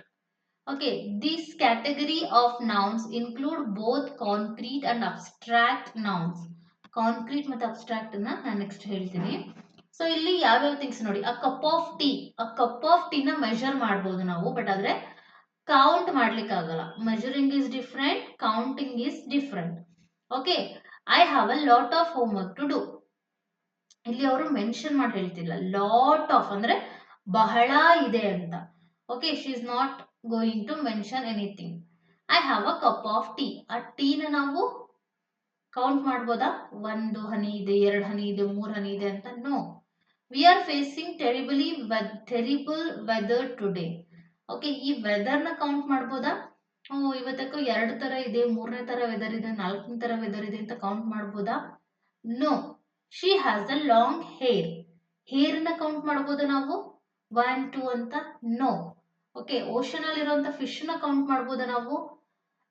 Okay, this category of nouns include both concrete and abstract nouns. Concrete ಮತ್ತು ಅಬ್ಸ್ಟ್ರಾಕ್ಟ್ ಅನ್ನ ನಾನು ನೆಕ್ಸ್ಟ್ ಹೇಳ್ತೀನಿ. ಸೊ ಇಲ್ಲಿ ಯಾವ್ಯಾವ ಥಿಂಗ್ಸ್ ನೋಡಿ, ಅ ಕಪ್ ಆಫ್ ಟೀ ನ ಮೆಜರ್ ಮಾಡ್ಬೋದು ನಾವು, ಬಟ್ ಆದ್ರೆ ಕೌಂಟ್ ಮಾಡ್ಲಿಕ್ಕೆ ಆಗಲ್ಲ. Measuring is different, counting is different. Okay, I have a lot of homework to do. ಇಲ್ಲಿ ಅವರು ಮೆನ್ಷನ್ ಮಾಡಿ ಹೇಳ್ತಿಲ್ಲ, ಲಾಟ್ ಆಫ್ ಅಂದ್ರೆ ಬಹಳ ಇದೆ ಅಂತ. Okay, she is not going to mention anything. I have a cup of tea. ಆ ಟೀನ ನಾವು ಕೌಂಟ್ ಮಾಡ್ಬೋದಾ? 1 ಹನಿ ಇದೆ, 2 ಹನಿ ಇದೆ, 3 ಹನಿ ಇದೆ ಅಂತ? No. We are facing terrible weather today. Okay, ಈ ವೆದರ್ ನ ಕೌಂಟ್ ಮಾಡ್ಬೋದಾ? ಇವತ್ತಕ್ಕೂ 2 ತರ ಇದೆ, 3ನೇ ತರ ವೆದರ್ ಇದೆ, 4ನೇ ತರ ವೆದರ್ ಇದೆ ಅಂತ ಕೌಂಟ್ ಮಾಡ್ಬೋದಾ? No. She has a long hair. Hair ನ ಕೌಂಟ್ ಮಾಡ್ಬೋದಾ ನಾವು? 1 2 ಅಂತ? ನೋ. ಓಕೆ, ಓಷನ್ ಅಲ್ಲಿ ಇರುವಂತ ಫಿಶ್ ನ ಕೌಂಟ್ ಮಾಡ್ಬೋದಾ ನಾವು?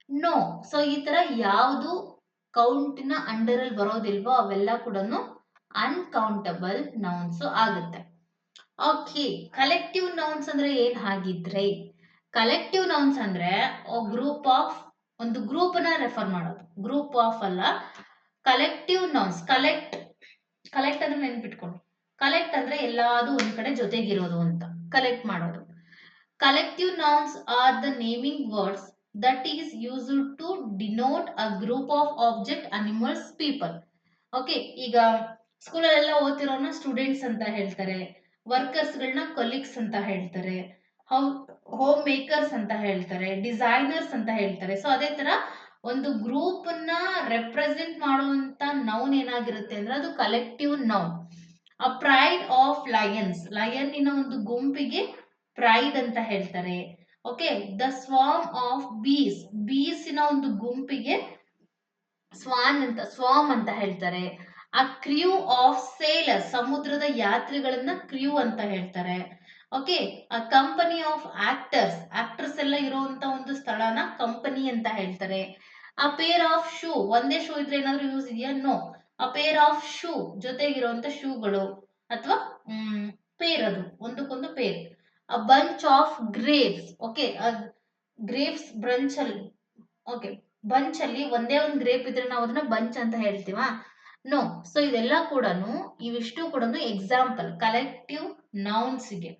ನೋ. ಸೊ ಈ ತರ ಯಾವುದು ಕೌಂಟಿನ ಅಂಡರ್ ಅಲ್ಲಿ ಬರೋದಿಲ್ವೋ ಅವೆಲ್ಲ ಕೂಡ ಅನ್ಕೌಂಟಬಲ್ ನೌನ್ಸ್ ಆಗುತ್ತೆ. ಓಕೆ, ಕಲೆಕ್ಟಿವ್ ನೌನ್ಸ್ ಅಂದ್ರೆ ಏನ್ ಹಾಗಿದ್ರೆ? ಕಲೆಕ್ಟಿವ್ ನೌನ್ಸ್ ಅಂದ್ರೆ ಒಂದು ಗ್ರೂಪ್ ನ ರೆಫರ್ ಮಾಡೋದು. ಗ್ರೂಪ್ ಆಫ್ ಅಲ್ಲ, ಕಲೆಕ್ಟಿವ್ ನೌನ್ಸ್. ಕಲೆಕ್ಟ್ ಅಂದ್ರೆ ನೆನ್ಪಿಟ್ಕೊಂಡು, ಕಲೆಕ್ಟ್ ಅಂದ್ರೆ ಎಲ್ಲಾದು ಒಂದ್ ಕಡೆ ಜೊತೆಗಿರೋದು ಅಂತ, ಕಲೆಕ್ಟ್ ಮಾಡೋದು. Collective nouns are the naming words that is used to denote a group of object, animals, people. Okay, ಈಗ ಸ್ಕೂಲಲ್ಲೆಲ್ಲ ಓದ್ತಿರೋನ ಸ್ಟೂಡೆಂಟ್ಸ್ ಅಂತ ಹೇಳ್ತಾರೆ, ವರ್ಕರ್ಸ್ ಗಳನ್ನ ಕೊಲೀಗ್ಸ್ ಅಂತ ಹೇಳ್ತಾರೆ, ಹೋಮ್ ಮೇಕರ್ಸ್ ಅಂತ ಹೇಳ್ತಾರೆ, ಡಿಸೈನರ್ಸ್ ಅಂತ ಹೇಳ್ತಾರೆ. ಸೊ ಅದೇ ತರ ಒಂದು ಗ್ರೂಪ್ ನ ರೆಪ್ರೆಸೆಂಟ್ ಮಾಡುವಂತ ನೌನ್ ಏನಾಗಿರುತ್ತೆ ಅಂದ್ರೆ ಅದು collective noun. A pride of lions. ಲಯನ್ನಿನ ಒಂದು ಗುಂಪಿಗೆ ಪ್ರೈಡ್ ಅಂತ ಹೇಳ್ತಾರೆ. ಓಕೆ, ದ ಸ್ವಾಮ್ ಆಫ್ ಬೀಸ್ನ ಒಂದು ಗುಂಪಿಗೆ ಸ್ವಾಮ್ ಅಂತ ಹೇಳ್ತಾರೆ. A crew of sailors. ಸಮುದ್ರದ ಯಾತ್ರಿಗಳನ್ನ ಕ್ರ್ಯೂ ಅಂತ ಹೇಳ್ತಾರೆ. Okay, a company of actors ಎಲ್ಲ ಇರುವಂತ ಒಂದು ಸ್ಥಳನ ಕಂಪನಿ ಅಂತ ಹೇಳ್ತಾರೆ. A pair of shoe. ಒಂದೇ ಶೂ ಇದ್ರೆ ಏನಾದ್ರು ಯೂಸ್ ಇದೆಯಾ? No. A pair of shoe, ಜೊತೆಗಿರುವಂತ ಶೂಗಳು ಅಥವಾ ಪೇರ್, ಅದು ಒಂದಕ್ಕೊಂದು pair. A bunch of grapes. Okay, grapes brunch ಅಲ್ಲಿ, ಓಕೆ, ಬಂಚ್ ಅಲ್ಲಿ ಒಂದೇ ಒಂದು ಗ್ರೇಪ್ ಇದ್ರೆ ನಾವು ಅದನ್ನ ಬಂಚ್ ಅಂತ ಹೇಳ್ತೀವಾ? ನೋ. ಸೊ ಇದೆಲ್ಲ ಕೂಡ, ಇವಿಷ್ಟು ಕೂಡ ಎಕ್ಸಾಂಪಲ್ ಕಲೆಕ್ಟಿವ್ ನೌನ್ಸ್ಗೆ.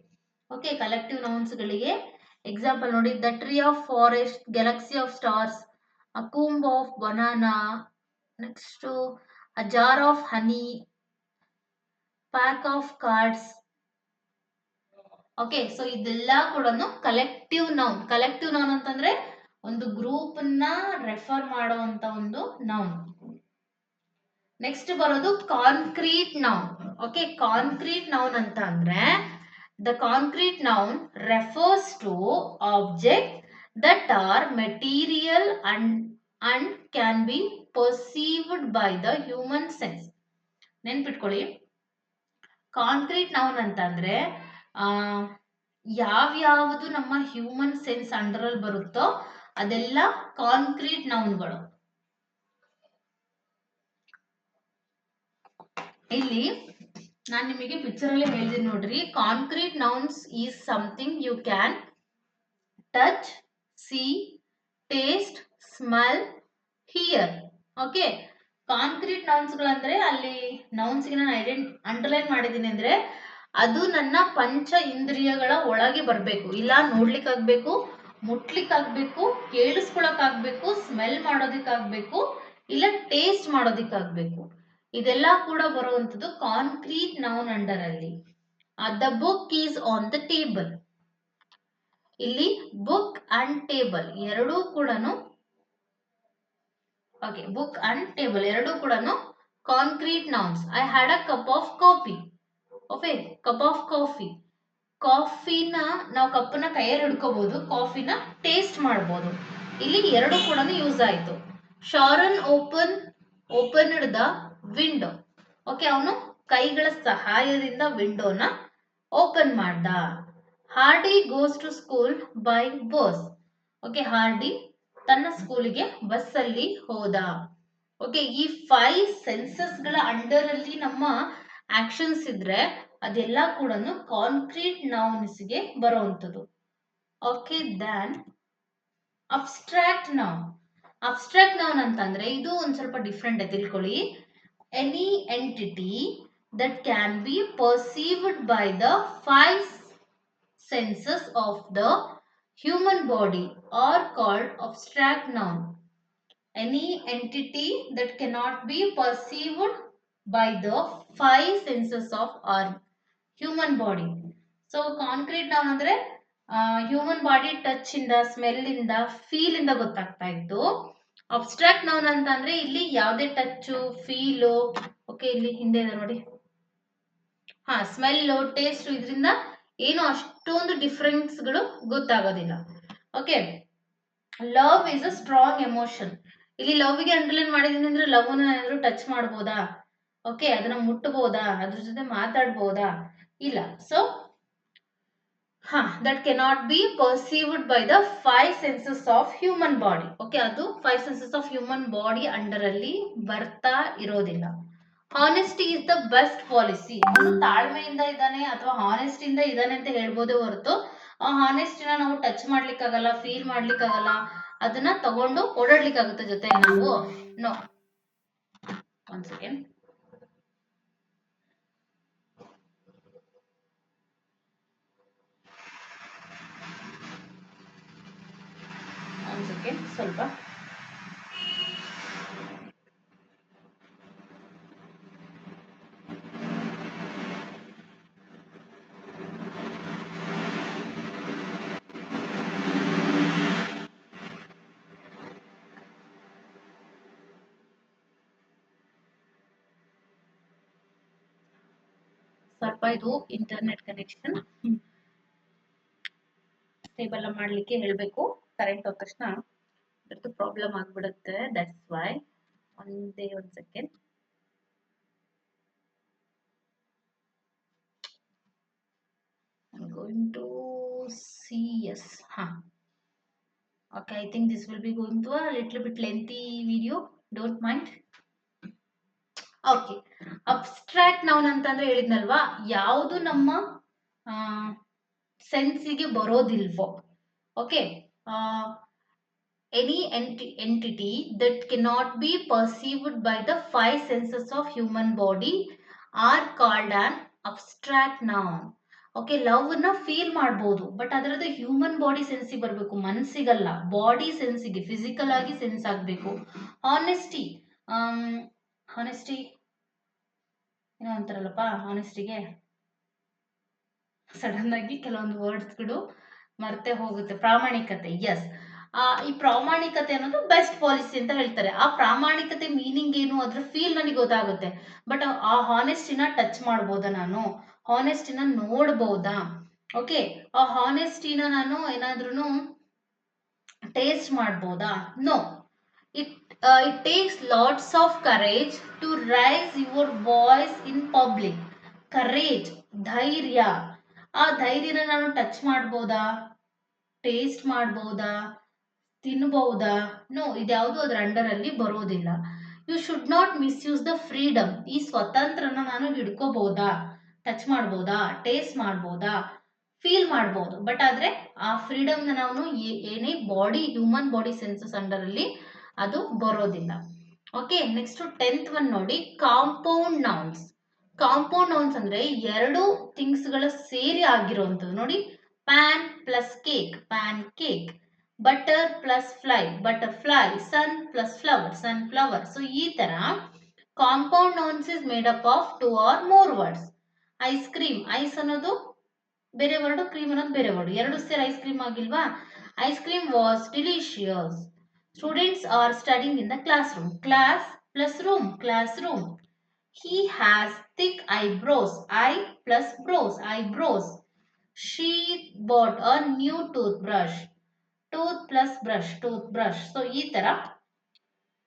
ಓಕೆ, ಕಲೆಕ್ಟಿವ್ ನೌನ್ಸ್ ಗಳಿಗೆ ಎಕ್ಸಾಂಪಲ್ ನೋಡಿ, the tree of forest, galaxy of stars, a comb of banana, next a jar of honey, pack of cards. Okay, so ಇದೆಲ್ಲ ಕೂಡ ಕಲೆಕ್ಟಿವ್ ನೌನ್. ಕಲೆಕ್ಟಿವ್ ನೌನ್ ಅಂತಂದ್ರೆ ಒಂದು group ನ refer ಮಾಡುವಂತ ಒಂದು noun. Next ಬರೋದು concrete noun. Okay, concrete noun ಅಂತ ಅಂದ್ರೆ the concrete noun refers to object that are material and can be perceived by the human sense. ನೆನ್ಪಿಟ್ಕೊಳ್ಳಿ, ಕಾಂಕ್ರೀಟ್ ನೌನ್ ಅಂತಂದ್ರೆ ಯಾವ್ಯಾವುದು ನಮ್ಮ ಹ್ಯೂಮನ್ ಸೆನ್ಸ್ ಅಂಡರ್ ಅಲ್ಲಿ ಬರುತ್ತೋ ಅದೆಲ್ಲ ಕಾಂಕ್ರೀಟ್ ನೌನ್ಗಳು. ಇಲ್ಲಿ ನಾನು ನಿಮಗೆ ಪಿಕ್ಚರ್ ಅಲ್ಲಿ ಹೇಳಿದೀನಿ ನೋಡ್ರಿ, concrete nouns is something you can touch, see, taste, smell, hear. Okay, concrete nouns ಗಳಂದ್ರೆ ಅಲ್ಲಿ ನೌನ್ಸ್ ಗೆ ನಾನು ಅಂಡರ್ಲೈನ್ ಮಾಡಿದ್ದೀನಿ ಅಂದ್ರೆ ಅದು ನನ್ನ ಪಂಚ ಇಂದ್ರಿಯಗಳ ಒಳಗೆ ಬರಬೇಕು. ಇಲ್ಲ ನೋಡ್ಲಿಕ್ಕಾಗ್ಬೇಕು, ಮುಟ್ಲಿಕ್ಕಾಗ್ಬೇಕು, ಕೇಳಿಸ್ಕೊಳಕ್ಕಾಗ್ಬೇಕು, ಸ್ಮೆಲ್ ಮಾಡೋದಿಕ್ಕಾಗ್ಬೇಕು, ಇಲ್ಲ ಟೇಸ್ಟ್ ಮಾಡೋದಿಕ್ಕಾಗ್ಬೇಕು. ಇದೆಲ್ಲ ಕೂಡ ಬರುವಂತದ್ದು ಕಾಂಕ್ರೀಟ್ ನೌನ್ ಅಂಡರ್ ಅಲ್ಲಿ. The book is on the table. ಇಲ್ಲಿ ಬುಕ್ ಅಂಡ್ ಟೇಬಲ್ ಎರಡೂ ಕೂಡ, ಓಕೆ, ಬುಕ್ ಅಂಡ್ ಟೇಬಲ್ ಎರಡೂ ಕೂಡ concrete nouns. I had a cup of coffee. Okay, cup of coffee. ಕಾಫಿನ ನಾವು ಕಪ್ಪನ್ನ ಕೈಯಲ್ಲಿ ಹಿಡ್ಕೋಬಹುದು, ಕಾಫಿನ ಟೇಸ್ಟ್ ಮಾಡಬಹುದು. ಇಲ್ಲಿ ಎರಡು ಕೂಡ ಯೂಸ್ ಆಯ್ತು. Sharon opened the window. Okay, ಅವನು ಕೈಗಳ ಸಹಾಯದಿಂದ ವಿಂಡೋನ ಓಪನ್ ಮಾಡ್ದ. Hardy goes to school by bus. Okay, Hardy ತನ್ನ ಸ್ಕೂಲಿಗೆ ಬಸ್ ಅಲ್ಲಿ ಹೋದ. ಓಕೆ, ಈ 5 ಸೆನ್ಸಸ್ ಗಳ ಅಂಡರ್ ಅಲ್ಲಿ ನಮ್ಮ ಆಕ್ಷನ್ಸ್ ಇದ್ರೆ ಅದೆಲ್ಲ ಕೂಡ ಕಾಂಕ್ರೀಟ್ ನೌನ್ಸ್ ಗೆ ಬರುವಂತದ್ದು. Okay, then abstract noun. Abstract noun ಅಂತಂದ್ರೆ ಇದು ಒಂದ್ ಸ್ವಲ್ಪ ಡಿಫ್ರೆಂಟ್ ತಿಳ್ಕೊಳ್ಳಿ. Any entity that can be perceived by the 5 senses of the human body are called abstract noun. Any entity that cannot be perceived by the 5 senses of our human body. So concrete noun ಅಂದ್ರೆ human body touch ಇಂದ, smell ಇಂದ, feel ಇಂದ ಗೊತ್ತಾಗ್ತಾ ಇತ್ತು. Abstract noun ಅಂತ ಅಂದ್ರೆ ಇಲ್ಲಿ ಯಾವುದೇ ಟಚ್, ಫೀಲ್, ಓಕೆ ಇಲ್ಲಿ ಹಿಂದೆ ಇದೆ ನೋಡಿ, ಸ್ಮೆಲ್, ಟೇಸ್ಟ್, ಇದರಿಂದ ಏನು ಅಷ್ಟೊಂದು ಡಿಫರೆನ್ಸ್ ಗಳು ಗೊತ್ತಾಗೋದಿಲ್ಲ. Okay, love is a strong emotion. ಇಲ್ಲಿ ಲವ್ ಗೆ ಅಂಡರ್ಲೈನ್ ಮಾಡಿದೀನಿ ಅಂದ್ರೆ ಲವ್ ಏನಾದ್ರು ಟಚ್ ಮಾಡ್ಬೋದಾ? ಓಕೆ, ಅದನ್ನ ಮುಟ್ಟಬಹುದಾ? ಅದ್ರ ಜೊತೆ ಮಾತಾಡ್ಬೋದಾ? ಇಲ್ಲ. So that cannot be perceived by the 5 senses of human body. Okay, ಅದು 5 senses of human body under ಅಲ್ಲಿ ಬರ್ತಾ ಇರೋದಿಲ್ಲ. Honesty is the best policy. ಅವನು ತಾಳ್ಮೆಯಿಂದ ಇದ್ದಾನೆ ಅಥವಾ ಹಾನೆಸ್ಟ್ ಇಂದ ಇದ್ದಾನೆ ಅಂತ ಹೇಳ್ಬೋದೇ ಹೊರತು ಆ ಹಾನೆಸ್ಟಿನ ನಾವು ಟಚ್ ಮಾಡ್ಲಿಕ್ಕಾಗಲ್ಲ, ಫೀಲ್ ಮಾಡ್ಲಿಕ್ಕಾಗಲ್ಲ, ಅದನ್ನ ತಗೊಂಡು ಓಡಾಡ್ಲಿಕ್ಕಾಗುತ್ತೆ ಜೊತೆ ನಾವು. No, one second. ಸ್ವಲ್ಪ ಇದು ಇಂಟರ್ನೆಟ್ ಕನೆಕ್ಷನ್ ಸ್ಟೇಬಲ್ ಮಾಡ್ಲಿಕ್ಕೆ ಹೇಳ್ಬೇಕು. ಕರೆಂಟ್ ಹೋದ ತಕ್ಷಣ ಇದ್ರದ್ದು ಪ್ರಾಬ್ಲಮ್ ಆಗ್ಬಿಡುತ್ತೆ. ದಟ್ಸ್ ವೈ ಒಂದೇ ಒಂದು second. I'm going to see. Yes. Okay, I think this will be going to a little bit lengthy video. Don't mind. Okay, abstract noun ಅಂತಂದ್ರೆ ಹೇಳಿದ್ನಲ್ವಾ, ಯಾವುದು ನಮ್ಮ ಸೆನ್ಸಿಗೆ ಬರೋದಿಲ್ವೋ. Okay, any entity that cannot be perceived by the 5 senses of human body are called an abstract noun. Okay, love ನ feel ಮಾಡ್ಬೋದು, but ಅದರದ್ದು human body ಸೆನ್ಸಿಗೆ ಬರಬೇಕು, ಮನ್ಸಿಗಲ್ಲ, ಬಾಡಿ ಸೆನ್ಸಿಗೆ, ಫಿಸಿಕಲ್ ಆಗಿ ಸೆನ್ಸ್ ಆಗಬೇಕು. ಹಾನೆಸ್ಟಿ, ಹಾನೆಸ್ಟಿ ಏನೋ ಅಂತಾರಲ್ಲಪ್ಪ, ಹಾನೆಸ್ಟಿಗೆ ಸಡನ್ ಆಗಿ ಕೆಲವೊಂದು ವರ್ಡ್ಸ್ಗಳು ಮರ್ತೆ ಹೋಗುತ್ತೆ. ಪ್ರಾಮಾಣಿಕತೆ, ಎಸ್. ಈ ಪ್ರಾಮಾಣಿಕತೆ ಅನ್ನೋದು ಬೆಸ್ಟ್ ಪಾಲಿಸಿ ಅಂತ ಹೇಳ್ತಾರೆ. ಆ ಪ್ರಾಮಾಣಿಕತೆ ಮೀನಿಂಗ್ ಏನು, ಅದ್ರ ಫೀಲ್ ನನಗೆ ಗೊತ್ತಾಗುತ್ತೆ. ಬಟ್ ಆ ಹಾನೆಸ್ಟಿನ ಟಚ್ ಮಾಡ್ಬೋದಾ ನಾನು, ಹಾನೆಸ್ಟಿನ ನೋಡ್ಬೋದಾ? ಓಕೆ, ಆ ಹಾನೆಸ್ಟಿನ ನಾನು ಏನಾದ್ರೂ ಟೇಸ್ಟ್ ಮಾಡ್ಬೋದಾ? No. It takes lots of courage to raise your voice in public. Courage, ಧೈರ್ಯ. ಆ ಧೈರ್ಯನ ನಾನು ಟಚ್ ಮಾಡ್ಬೋದಾ, ಟೇಸ್ಟ್ ಮಾಡ್ಬೋದಾ, ತಿನ್ಬಹುದಾ? ನೋ, ಇದ್ಯಾವುದು ಅದ್ರ ಅಂಡರ್ ಅಲ್ಲಿ ಬರೋದಿಲ್ಲ. You should not misuse the freedom. ಈ ಸ್ವತಂತ್ರನ ನಾನು ಹಿಡ್ಕೋಬಹುದಾ, ಟಚ್ ಮಾಡ್ಬೋದಾ, ಟೇಸ್ಟ್ ಮಾಡ್ಬೋದಾ, ಫೀಲ್ ಮಾಡ್ಬೋದು, ಬಟ್ ಆದ್ರೆ ಆ ಫ್ರೀಡಮ್ನ ನಾವು ಏನೇ body, human body senses under ಅಲ್ಲಿ ಅದು ಬರೋದಿಲ್ಲ. ಓಕೆ, ನೆಕ್ಸ್ಟ್ 10th ಒನ್ ನೋಡಿ, ಕಾಂಪೌಂಡ್ ನೌನ್ಸ್. ಕಾಂಪೌಂಡ್ ನೌನ್ಸ್ ಅಂದ್ರೆ ಎರಡು ಥಿಂಗ್ಸ್ ಗಳ ಸೇರಿ ಆಗಿರುವಂತದ್ದು. ನೋಡಿ, pan plus cake, pancake. Butter plus fly, butterfly. Sun plus flower, sunflower. So ಈ ತರ compound nouns is made up of 2 or more words. Ice cream, ice ಅನ್ನೋದು ಬೇರೆ ವರ್ಡ್, ಕ್ರೀಮ್ ಅನ್ನೋದು ಬೇರೆ ವರ್ಡ್, ಎರಡು ಸೇರಿ ice cream ಆಗಿಲ್ವಾ? Ice cream was delicious. Students are studying in the classroom. Class plus room, classroom. He has thick eyebrows, eye plus brows, eyebrows. She bought a new toothbrush. Tooth plus brush, toothbrush. So ಈ ತರ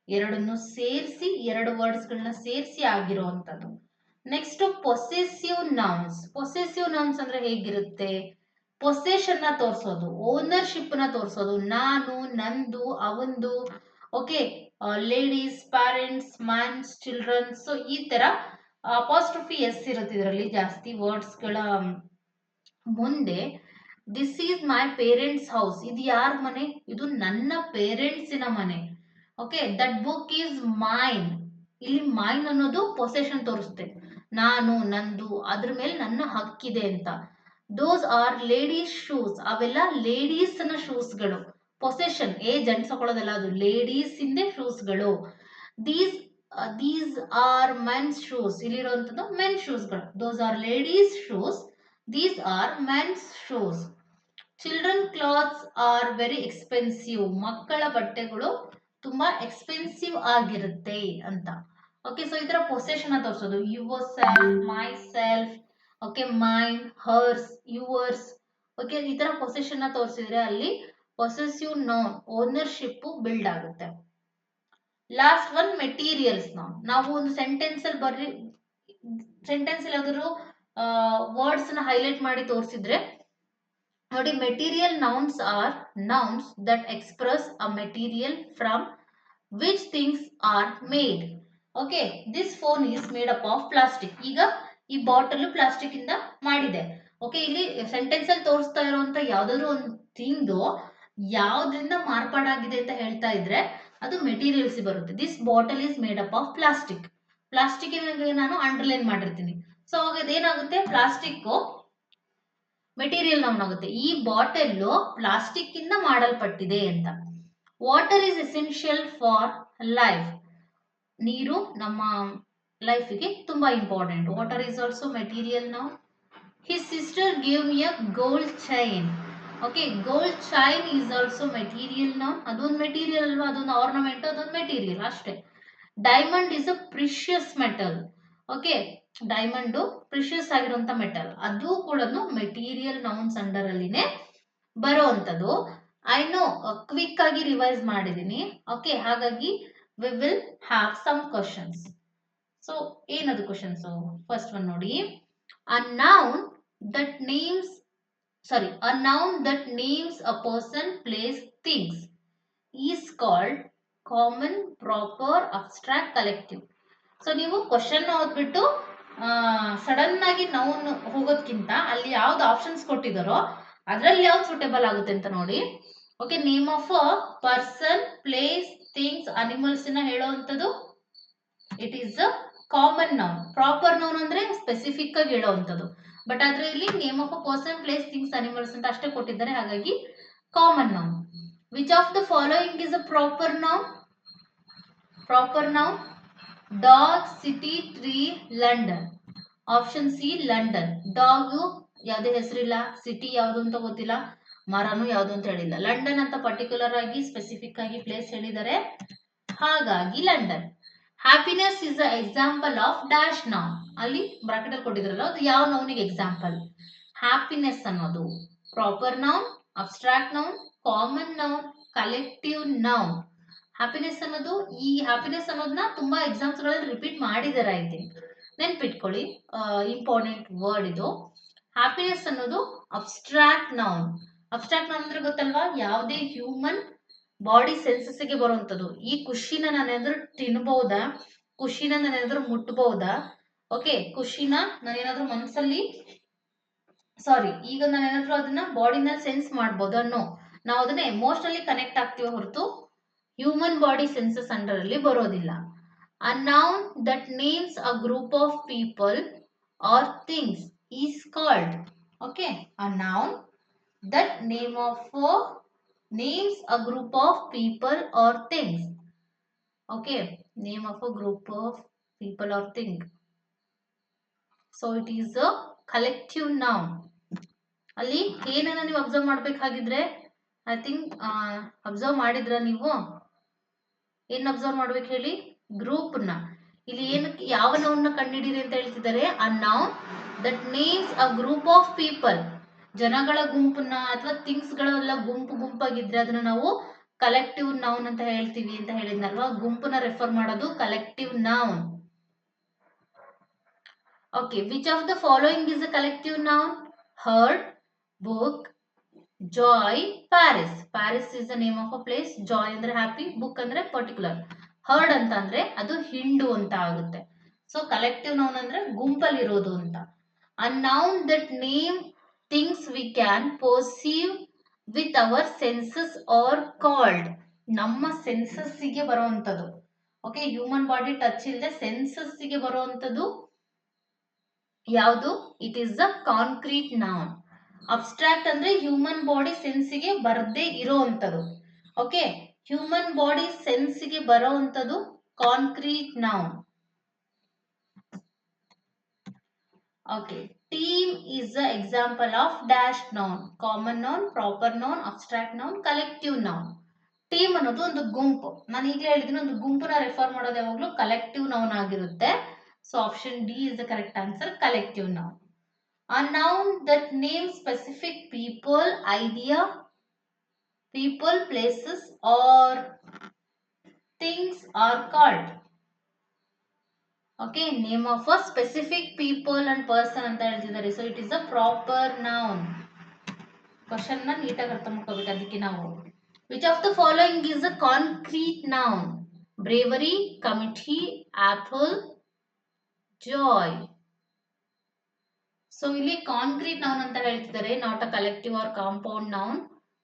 ಎರಡನ್ನು ಸೇರಿಸಿ, ಎರಡು ವರ್ಡ್ಸ್ಗಳನ್ನ ಸೇರಿಸಿ ಆಗಿರುವಂತದ್ದು. Next possessive nouns. Possessive nouns ಅಂದ್ರೆ ಹೇಗಿರುತ್ತೆ? Possession ನ ತೋರಿಸೋದು, ಓನರ್ಶಿಪ್ ನ ತೋರಿಸೋದು, ನಾನು, ನಂದು, ಅವಂದು. Okay, ladies, parents, mans, children. So ಈ ತರ ಅಪಾಸ್ಟ್ರಫಿ ಎಸ್ ಇರುತ್ತೆ ಇದರಲ್ಲಿ ಜಾಸ್ತಿ ವರ್ಡ್ಸ್ಗಳ ಮುಂದೆ. This is my parents house. ಇದು ಯಾರ ಮನೆ? ಇದು ನನ್ನ ಪೇರೆಂಟ್ಸಿನ ಮನೆ. Okay, that book is mine. ಇಲ್ಲಿ ಮೈನ್ ಅನ್ನೋದು ಪೊಸೆಷನ್ ತೋರಿಸುತ್ತೆ, ನಾನು, ನಂದು, ಅದ್ರ ಮೇಲೆ ನನ್ನ ಹಕ್ಕಿದೆ ಅಂತ. Those are ladies shoes. ಅವೆಲ್ಲ ಲೇಡೀಸ್ ನ ಶೂಸ್ಗಳು. ಪೊಸೆಷನ್, ಜೆಂಟ್ಸ್ ಹಾಕೊಳ್ಳೋದಲ್ಲ, ಅದು ಲೇಡೀಸ್ ಇಂದೇ ಶೂಸ್ಗಳು. These are men's shoes. ಇಲ್ಲಿರುವಂತದ್ದು men ಶೂಸ್ಗಳು. Those are ladies shoes, these are men's shoes. Children clothes are very expensive. ಮಕ್ಕಳ ಬಟ್ಟೆಗಳು ತುಂಬಾ ಎಕ್ಸ್ಪೆನ್ಸಿವ್ ಆಗಿರುತ್ತೆ ಅಂತ. ಓಕೆ, ಸೊ ಈ ತರ ಪೊಸೆಷನ್ ತೋರಿಸೋದು, your self, my self. Okay, main, hours, yours. Okay, ಈ ತರ ಪೊಸೆಷನ್ ತೋರಿಸಿದ್ರೆ ಅಲ್ಲಿ ಪೊಸೆಸಿವ್ ನೌನ್, ಓನರ್ಶಿಪ್ ಬಿಲ್ಡ್ ಆಗುತ್ತೆ. Last one materials noun. ನಾವು ಒಂದು ಸೆಂಟೆನ್ಸ್ ಅಲ್ಲಿ ಸೆಂಟೆನ್ಸ್ ಅಲ್ಲಿ ಯಾವ್ದಾದ್ರು ವರ್ಡ್ಸ್ ನ ಹೈಲೈಟ್ ಮಾಡಿ ತೋರಿಸಿದ್ರೆ ನೋಡಿ, material nouns are nouns that express a material from which things are made. Okay, this phone is made up of plastic. ಈಗ ಈ ಬಾಟಲ್ ಪ್ಲಾಸ್ಟಿಕ್ ಇಂದ ಮಾಡಿದೆ. ಓಕೆ, ಇಲ್ಲಿ ಸೆಂಟೆನ್ಸ್ ಅಲ್ಲಿ ತೋರಿಸ್ತಾ ಇರುವಂತ ಯಾವ್ದಾದ್ರು ಒಂದು ಥಿಂಗ್ ಯಾವ್ದ್ರಿಂದ ಮಾರ್ಪಾಡಾಗಿದೆ ಅಂತ ಹೇಳ್ತಾ ಇದ್ರೆ ಅದು ಮೆಟೀರಿಯಲ್ಸ್ ಬರುತ್ತೆ. This bottle is made up of plastic. Plastic ನಾನು ಅಂಡರ್ಲೈನ್ ಮಾಡಿರ್ತೀನಿ. ಸೊ ಅವಾಗ ಅದೇನಾಗುತ್ತೆ, ಪ್ಲಾಸ್ಟಿಕ್ ಮೆಟೀರಿಯಲ್ ನೌನ್ ಆಗುತ್ತೆ. ಈ ಬಾಟಲ್ ಪ್ಲಾಸ್ಟಿಕ್ ಇಂದ ಮಾಡಲ್ಪಟ್ಟಿದೆ ಅಂತ. Water is essential for life. ನೀರು ನಮ್ಮ ಲೈಫಿಗೆ ತುಂಬಾ important. Water is also material noun. His sister gave me a gold chain. Okay, gold chain is also material noun. ಅದೊಂದು ಮೆಟೀರಿಯಲ್ ಅಲ್ವಾ, ಅದೊಂದು ಆರ್ನಮೆಂಟ್, ಅದೊಂದು ಮೆಟೀರಿಯಲ್ ಅಷ್ಟೇ. Diamond is a precious metal. Okay, diamond precious ಆಗಿರುವಂತ metal, ಅದು ಕೂಡ material nouns under ಅಲ್ಲಿನೇ ಬರುವಂತದ್ದು. ಐ ನೋ ಕ್ವಿಕ್ ಆಗಿ ರಿವೈಸ್ ಮಾಡಿದೀನಿ. ಓಕೆ, ಹಾಗಾಗಿ we will have some questions. So ಏನದು ಕ್ವಶನ್ಸ್? ಫಸ್ಟ್ ಒನ್ ನೋಡಿ, a noun that names a noun that names a person, place, things is called common, proper, abstract, collective. So ನೀವು question ಓದ್ಬಿಟ್ಟು sudden ಆಗಿ noun ಹೋಗೋದ್ಕಿಂತ ಅಲ್ಲಿ ಯಾವ್ದು options ಕೊಟ್ಟಿದಾರೋ ಅದ್ರಲ್ಲಿ ಯಾವ್ದು suitable ಆಗುತ್ತೆ ಅಂತ ನೋಡಿ. Okay, name of a person, place, things, animals ನ ಹೇಳೋವಂಥದ್ದು it is a common noun. Proper noun ಅಂದ್ರೆ ಸ್ಪೆಸಿಫಿಕ್ ಆಗಿ ಹೇಳೋವಂಥದ್ದು. ಬಟ್ ಆದ್ರೆ ಇಲ್ಲಿ name of a person, place, things, animals ಅಂತ ಅಷ್ಟೇ ಕೊಟ್ಟಿದ್ದಾರೆ, ಹಾಗಾಗಿ common noun. Which of the following is a proper noun? Proper noun: dog, city, tree, London. Option C London. Dog ಯಾವುದೇ ಹೆಸರಿಲ್ಲ, ಸಿಟಿ ಯಾವುದು ಅಂತ ಗೊತ್ತಿಲ್ಲ, ಮರನು ಯಾವುದು ಅಂತ ಹೇಳಿಲ್ಲ, ಲಂಡನ್ ಅಂತ ಪರ್ಟಿಕ್ಯುಲರ್ ಆಗಿ ಸ್ಪೆಸಿಫಿಕ್ ಆಗಿ ಪ್ಲೇಸ್ ಹೇಳಿದ್ದಾರೆ, ಹಾಗಾಗಿ London. Happiness is a example of dash noun. ಅಲ್ಲಿ ಬ್ರಾಕೆಟ್ ಅಲ್ಲಿ ಕೊಟ್ಟಿದ್ರಲ್ಲ, ಅದು ಯಾವ ನೌನಿಗೆ ಎಕ್ಸಾಂಪಲ್? ಹ್ಯಾಪಿನೆಸ್ ಅನ್ನೋದು proper noun, abstract noun, common noun, collective noun. Happiness ಅನ್ನೋದು, ಈ ಹ್ಯಾಪಿನೆಸ್ ಅನ್ನೋದನ್ನ ತುಂಬಾ ಎಕ್ಸಾಮ್ಸ್ ಗಳಲ್ಲಿ ರಿಪೀಟ್ ಮಾಡಿದಾರೆ, ಐ ಥಿಂಕ್. ನೆನ್ಪಿಟ್ಕೊಳ್ಳಿ, ಇಂಪಾರ್ಟೆಂಟ್ ವರ್ಡ್ ಇದು. ಹ್ಯಾಪಿನೆಸ್ ಅನ್ನೋದು ಅಬ್ಸ್ಟ್ರಾಕ್ಟ್ ನೌನ್. ಅಬ್ಸ್ಟ್ರಾಕ್ಟ್ ನೌನ್ ಅಂದ್ರೆ ಗೊತ್ತಲ್ವಾ? ಯಾವುದೇ ಹ್ಯೂಮನ್ ಬಾಡಿ ಸೆನ್ಸಸ್ಗೆ ಬರುವಂಥದ್ದು. ಈ ಖುಷಿನ ನಾನೇನಾದ್ರೂ ತಿನ್ಬಹುದಾ? ಖುಷಿನ ನಾನೇನಾದ್ರೂ ಮುಟ್ಬಹುದಾ? ಓಕೆ, ಖುಷಿನ ನಾನೇನಾದ್ರೂ ಮನಸ್ಸಲ್ಲಿ, ಸಾರಿ, ಈಗ ನಾನೇನಾದ್ರೂ ಅದನ್ನ ಬಾಡಿನ ಸೆನ್ಸ್ ಮಾಡ್ಬೋದು ಅನ್ನೋ, ನಾವು ಅದನ್ನ ಎಮೋಷನಲಿ ಕನೆಕ್ಟ್ ಆಗ್ತೀವಿ ಹೊರತು ಹ್ಯೂಮನ್ ಬಾಡಿ ಸೆನ್ಸಸ್ ಅಂಡರ್ ಅಲ್ಲಿ ಬರೋದಿಲ್ಲ. A noun that names a group of people or things is called. Okay, a noun that names a group of people or things. Okay, name of a group of people or thing. So it is a collective noun. ಅಲ್ಲಿ ಏನನ್ನ ನೀವು observe ಮಾಡ್ಬೇಕಾಗಿದ್ರೆ, I think observe ಮಾಡಿದ್ರ ನೀವು? ಏನ್ observe ಮಾಡ್ಬೇಕು ಹೇಳಿ? Group ನ. ಇಲ್ಲಿ ಏನಕ್ಕೆ ಯಾವ ನೌನ್ನ ಕಂಡುಹಿಡಿಯಿರಿ ಅಂತ ಹೇಳ್ತಿದ್ದಾರೆ? ಅ noun that names a group of people. ಜನಗಳ ಗುಂಪನ್ನ ಅಥವಾ ಥಿಂಗ್ಸ್ ಗಳೆಲ್ಲ ಗುಂಪು ಗುಂಪಾಗಿದ್ರೆ ಅದನ್ನ ನಾವು ಕಲೆಕ್ಟಿವ್ ನೌನ್ ಅಂತ ಹೇಳ್ತೀವಿ ಅಂತ ಹೇಳಿದ್ನಲ್ವಾ? ಗುಂಪನ್ನ ರೆಫರ್ ಮಾಡೋದು collective noun. Okay, which of the following is a collective noun? Heard, book, Joy, Paris. Paris is the name of a place. Joy ಅಂದ್ರೆ ಹ್ಯಾಪಿ, ಬುಕ್ ಅಂದ್ರೆ ಪರ್ಟಿಕ್ಯುಲರ್, ಹರ್ಡ್ ಅಂತ ಅಂದ್ರೆ ಅದು ಹಿಂಡು ಅಂತ ಆಗುತ್ತೆ. ಸೊ ಕಲೆಕ್ಟಿವ್ ನೌನ್ ಅಂದ್ರೆ ಗುಂಪಲ್ಲಿ ಇರೋದು ಅಂತ. A noun that name things we can perceive with our senses are called. ನಮ್ಮ ಸೆನ್ಸಸ್ ಗೆ ಬರುವಂತದ್ದು. ಓಕೆ, ಹ್ಯೂಮನ್ ಬಾಡಿ ಟಚ್ ಇಲ್ಲದೆ ಸೆನ್ಸಸ್ ಗೆ ಬರುವಂತದ್ದು ಯಾವುದು? It is a concrete noun. Abstract ಅಂದ್ರೆ ಹ್ಯೂಮನ್ ಬಾಡಿ ಸೆನ್ಸ್ಗೆ ಬರದೇ ಇರೋವಂಥದ್ದು. ಓಕೆ, ಹ್ಯೂಮನ್ ಬಾಡಿ ಸೆನ್ಸ್ಗೆ ಬರೋವಂಥದ್ದು concrete noun. Okay, team is a example of dash noun. Common noun, proper noun, abstract noun, collective noun. Team ಅನ್ನೋದು ಒಂದು ಗುಂಪು. ನಾನು ಈಗಲೇ ಹೇಳಿದ್ದೀನಿ, ಒಂದು ಗುಂಪನ್ನ ರೆಫರ್ ಮಾಡೋದು ಯಾವಾಗಲೂ ಕಲೆಕ್ಟಿವ್ ನೌನ್ ಆಗಿರುತ್ತೆ. So option D is the correct answer, collective noun. A noun that names specific people, idea, people, places or things are called. Okay, name of a specific people and person ಅಂತ ಹೇಳ್ತಿದ್ದಾರೆ. So it is a proper noun. Question ನ ನೀಟಾಗಿ ಅರ್ಥ ಮಾಡ್ಕೋಬೇಕು ಅದಕ್ಕೆ ನಾವು. Which of the following is a concrete noun? Bravery, committee, apple, joy. So ಇಲ್ಲಿ concrete noun ಅಂತ ಹೇಳ್ತಿದ್ದಾರೆ, not a collective or compound noun.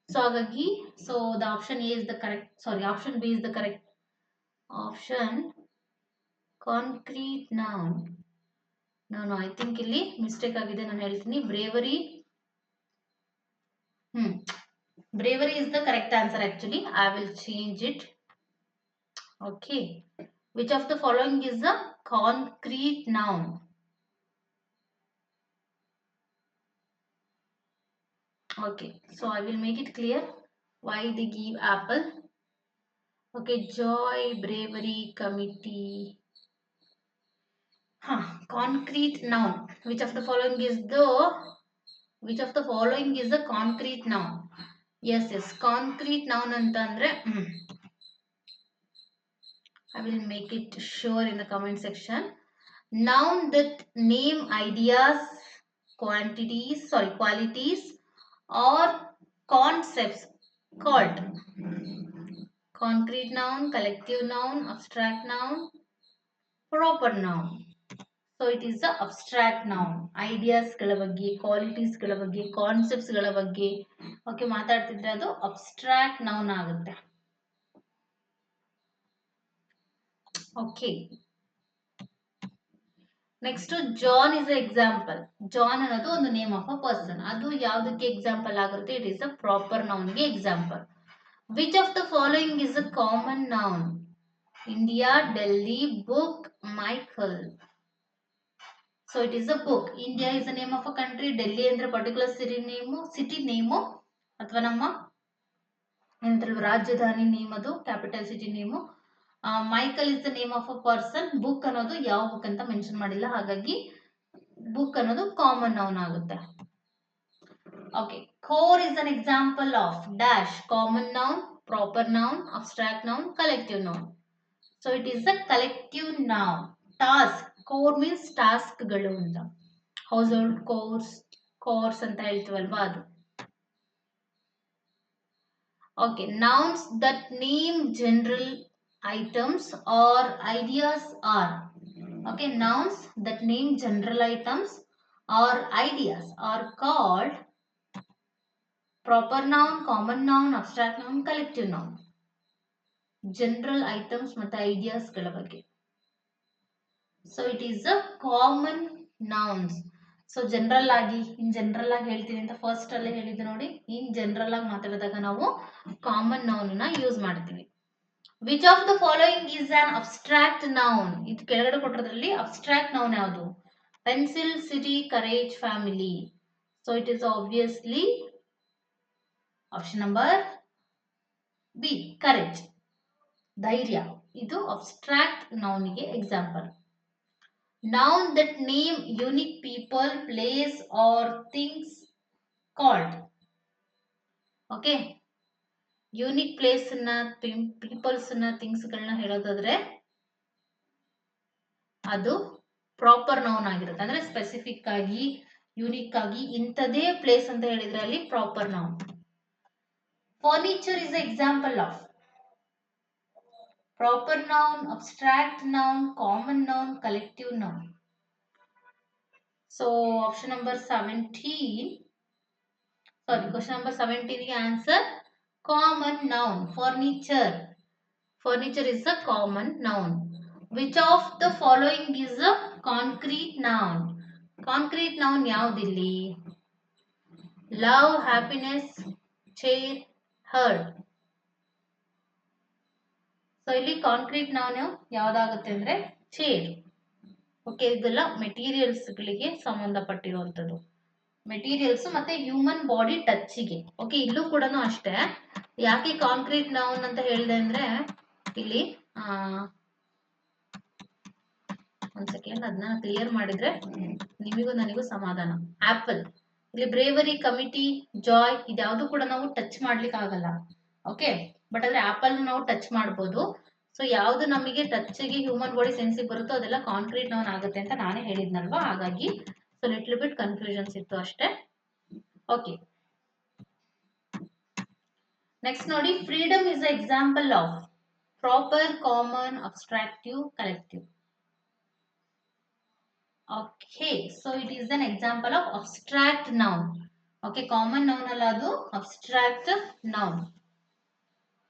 So ಹಾಗಾಗಿ so the option A is the correct, sorry option B is the correct option, concrete noun. ನಾನು I think ಇಲ್ಲಿ mistake ಆಗಿದೆ, ನಾನು ಹೇಳ್ತೀನಿ. Bravery, bravery is the correct answer. Actually I will change it. Okay, which of the following is the concrete noun? Okay, so I will make it clear why they give apple. Okay, joy, bravery, committee. Concrete noun. Which of the following is the concrete noun? Yes, concrete noun ಅಂತಂದ್ರೆ I will make it sure in the comment section. Noun that name ideas, qualities or concepts called. Concrete noun, collective noun, abstract noun, proper noun. So it is the abstract noun. Ideas ಗಳ ಬಗ್ಗೆ, qualities ಗಳ ಬಗ್ಗೆ, concepts ಗಳ ಬಗ್ಗೆ okay ಮಾತಾಡ್ತಿದ್ರೆ ಅದು abstract noun ಆಗುತ್ತೆ. Okay, next John is example. John ಅನ್ನೋದು ಒಂದು ನೇಮ್ ಆಫ್ ಅ ಪರ್ಸನ್. ಅದು ಯಾವುದಕ್ಕೆ ಎಕ್ಸಾಂಪಲ್ ಆಗಿರುತ್ತೆ? ಇಟ್ ಈಸ್ ಅ ಪ್ರಾಪರ್ ನೌನ್ಗೆ example. Which of the following is a common noun? India, Delhi, book, Michael. So it is a book. India is the name of a country. Delhi ಅಂದ್ರೆ particular city name ಅಥವಾ ನಮ್ಮ ಏನಂತಾರೆ ರಾಜಧಾನಿ name, ಅದು capital city name. Michael is the name of a person. Book ಅನ್ನೋದು ಯಾವ book ಅಂತ mention ಮಾಡಿಲ್ಲ, ಹಾಗಾಗಿ ಬುಕ್ ಅನ್ನೋದು ಕಾಮನ್ ನೌನ್ ಆಗುತ್ತೆ. Okay, chore is an example of dash common noun, proper noun, abstract noun, collective noun. So it is a collective noun. Task, chore means ಟಾಸ್ಕ್ಗಳು ಅಂತ. House hold course ಅಂತ ಹೇಳ್ತೀವಲ್ವಾ ಅದು. Okay, nouns that name general items or ideas are. Okay, nouns that name general items or ideas are called proper noun, common noun, abstract noun, collective noun. General items ಮತ್ತು ideas ಗಳ ಬಗ್ಗೆ. So it is a common nouns. So general ಆಗಿ ಹೇಳ್ತೀನಿ ಅಂತ first ಅಲ್ಲೇ ಹೇಳಿದ್ದು ನೋಡಿ. In general ಆಗಿ ಮಾತಾಡಿದಾಗ ನಾವು ಕಾಮನ್ ನೌನ್ ನ ಯೂಸ್ ಮಾಡ್ತೀವಿ. Which of the following is an abstract noun? ಇದು ಕೆಳಗಡೆ ಕೊಟ್ಟಿರೋದ್ರಲ್ಲಿ ಅಬ್ಸ್ಟ್ರಾಕ್ಟ್ ನೌನ್ ಯಾವುದು? Pencil, city, courage, family. So it is obviously option number B, courage, ಧೈರ್ಯ. ಇದು ಅಬ್ಸ್ಟ್ರಾಕ್ಟ್ ನೌನ್ಗೆ example. Noun that name unique people, place or things called. Okay, unique place ನ, people's ನ, things ಗಳನ್ನ ಹೇಳೋದಾದ್ರೆ ಅದು ಪ್ರಾಪರ್ ನೌನ್ ಆಗಿರುತ್ತೆ. ಅಂದ್ರೆ ಸ್ಪೆಸಿಫಿಕ್ ಆಗಿ, ಯೂನಿಕ್ ಆಗಿ ಇಂಥದೇ ಪ್ಲೇಸ್ ಅಂತ ಹೇಳಿದ್ರೆ ಅಲ್ಲಿ proper noun. Furniture is example of proper noun, abstract noun, common noun, collective noun. So option number 17, sorry question number 17 ಗೆ answer common noun, furniture. Furniture is a common noun. Which of the following is a concrete noun? Concrete noun ಯಾವುದಿಲ್ಲಿ? Love, happiness, chair, hurt. So ಇಲ್ಲಿ concrete noun ಯಾವ್ದಾಗುತ್ತೆ ಅಂದ್ರೆ chair. Okay, ಇದೆಲ್ಲ materials ಗಳಿಗೆ ಸಂಬಂಧಪಟ್ಟಿರುವಂತದ್ದು. Materials ಮತ್ತೆ human body ಟಚ್ಗೆ. Okay, ಇಲ್ಲೂ ಕೂಡ ಅಷ್ಟೇ. ಯಾಕೆ concrete noun ಅಂತ ಹೇಳಿದೆ ಅಂದ್ರೆ ಇಲ್ಲಿ ಒಂದ್ ಸೆಕೆಂಡ್ ಅದನ್ನ ಕ್ಲಿಯರ್ ಮಾಡಿದ್ರೆ ನಿಮಗೂ ನನಗೂ ಸಮಾಧಾನ. ಆಪಲ್, ಇಲ್ಲಿ ಬ್ರೇವರಿ, ಕಮಿಟಿ, ಜಾಯ್ ಇದ್ಯಾವುದು ಕೂಡ ನಾವು ಟಚ್ ಮಾಡ್ಲಿಕ್ಕೆ ಆಗಲ್ಲ. ಓಕೆ, ಬಟ್ ಆದ್ರೆ ಆಪಲ್ ನಾವು ಟಚ್ ಮಾಡ್ಬೋದು. ಸೊ ಯಾವ್ದು ನಮಗೆ ಟಚ್ಗೆ ಹ್ಯೂಮನ್ ಬಾಡಿ ಸೆನ್ಸಿಗೆ ಬರುತ್ತೋ ಅದೆಲ್ಲ ಕಾಂಕ್ರೀಟ್ ನೌನ್ ಆಗುತ್ತೆ ಅಂತ ನಾನೇ ಹೇಳಿದ್ನಲ್ವಾ, ಹಾಗಾಗಿ ಸೊ ಲಿಟ್ಲ್ ಬಿಟ್ ಕನ್ಫ್ಯೂಷನ್ಸ್ ಇತ್ತು ಅಷ್ಟೇ. ಓಕೆ, ನೆಕ್ಸ್ಟ್ ನೋಡಿ, freedom is example of proper, common, abstractive, collective. Okay, so it is an example of abstract noun. Okay, common noun ಅಲ್ಲ ಅದು, abstract noun.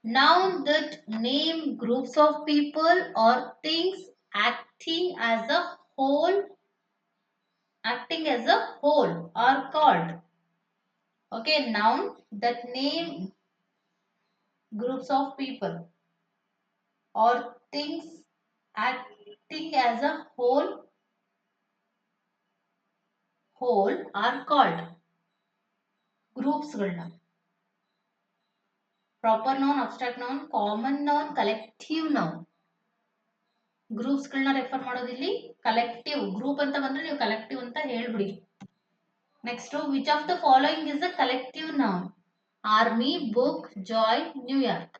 Noun that name groups of people or things acting as a whole are called. Okay, noun that name groups of people or things acting as a whole are called. ಗ್ರೂಪ್ಸ್ಗಳನ್ನ proper noun, abstract noun, common noun, collective noun. ಗ್ರೂಪ್ಸ್ಗಳನ್ನ refer ಮಾಡೋದಿಲ್ಲಿ collective. Group ಅಂತ ಬಂದ್ರೆ ನೀವು collective ಅಂತ ಹೇಳ್ಬಿಡಿ. Next, which of the following is a collective noun? Army, book, joy, New York.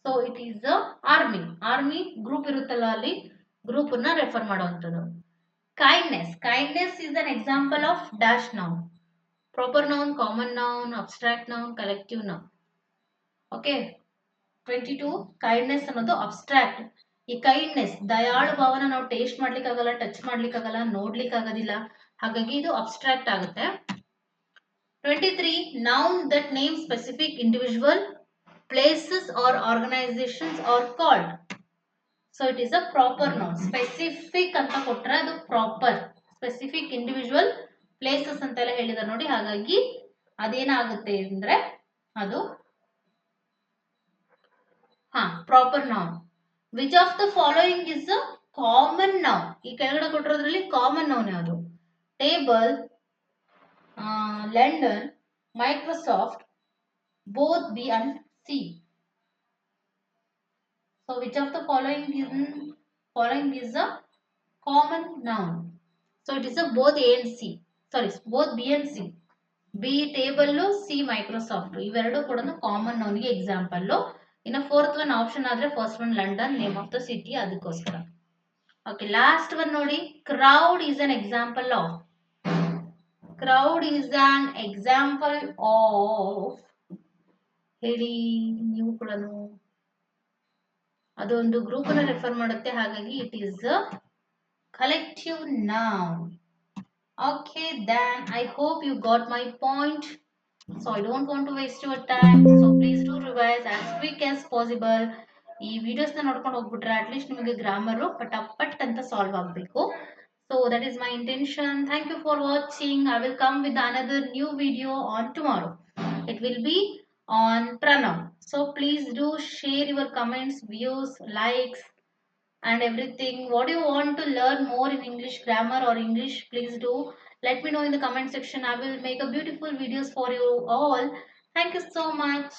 So it is a army. Army group ಇರುತ್ತಲ್ಲ, ಅಲ್ಲಿ group ನ ರೆಫರ್ ಮಾಡುವಂಥದ್ದು. Kindness. Kindness is an example of dash noun. Proper noun, common noun, abstract noun, collective noun. Okay. 22. Kindness ಅನ್ನೋದು abstract. ಈ kindness, ದಯಾಳು ಭಾವನ ನಾವು taste ಮಾಡ್ಲಿಕ್ಕೆ ಆಗಲ್ಲ, touch ಮಾಡ್ಲಿಕ್ಕೆ ಆಗಲ್ಲ, ನೋಡ್ಲಿಕ್ಕೆ ಆಗೋದಿಲ್ಲ, ಹಾಗಾಗಿ ಇದು ಅಬ್ಸ್ಟ್ರಾಕ್ಟ್ ಆಗುತ್ತೆ. 23. Noun that name specific individual, places or organizations are called. So it is a proper noun. Specific ಅಂತ ಕೊಟ್ರೆ ಅದು ಪ್ರಾಪರ್, ಸ್ಪೆಸಿಫಿಕ್ ಇಂಡಿವಿಜುವಲ್ ಪ್ಲೇಸಸ್ ಅಂತೆಲ್ಲ ಹೇಳಿದಾರೆ ನೋಡಿ. ಹಾಗಾಗಿ ಅದೇನಾಗುತ್ತೆ ಅಂದ್ರೆ ಅದು proper noun. Which of the following is a common noun? ಈ ಕೆಳಗಡೆ ಕೊಟ್ಟಿರೋದ್ರಲ್ಲಿ ಕಾಮನ್ ನೌನ್ ಯಾವುದು? Table, London, Microsoft, both B and C. So which of the following is a common noun? So it is a both A and C. Sorry, both B and C. B table, C Microsoft. ಇವೆರಡು ಕೂಡ common noun ಗೆ example. ಇನ್ನು fourth one option ಆದ್ರೆ first one London, name of the city, ಅದಕ್ಕೋಸ್ಕರ. Okay, last one ನೋಡಿ. Crowd is an example of. Crowd is an example of, ಹೇಳಿ ನೀವು ಕೂಡ. ಅದೊಂದು ಗ್ರೂಪ್ ಅನ್ನು ರೆಫರ್ ಮಾಡುತ್ತೆ, ಹಾಗಾಗಿ it is a collective noun. Okay, then I hope you got my point. So I don't want to waste your time. So please do revise as quick as possible. ಈ videos ನ ನೋಡ್ಕೊಂಡು ಹೋಗ್ಬಿಟ್ರೆ at least ನಿಮಗೆ grammar ಪಟ್ ಅಂತ solve ಆಗಬೇಕು. So that is my intention. Thank you for watching. I will come with another new video on tomorrow. It will be on pronoun. So please do share your comments, views, likes and everything. What do you want to learn more in English grammar or English? Please do let me know in the comment section. I will make a beautiful videos for you all. Thank you so much.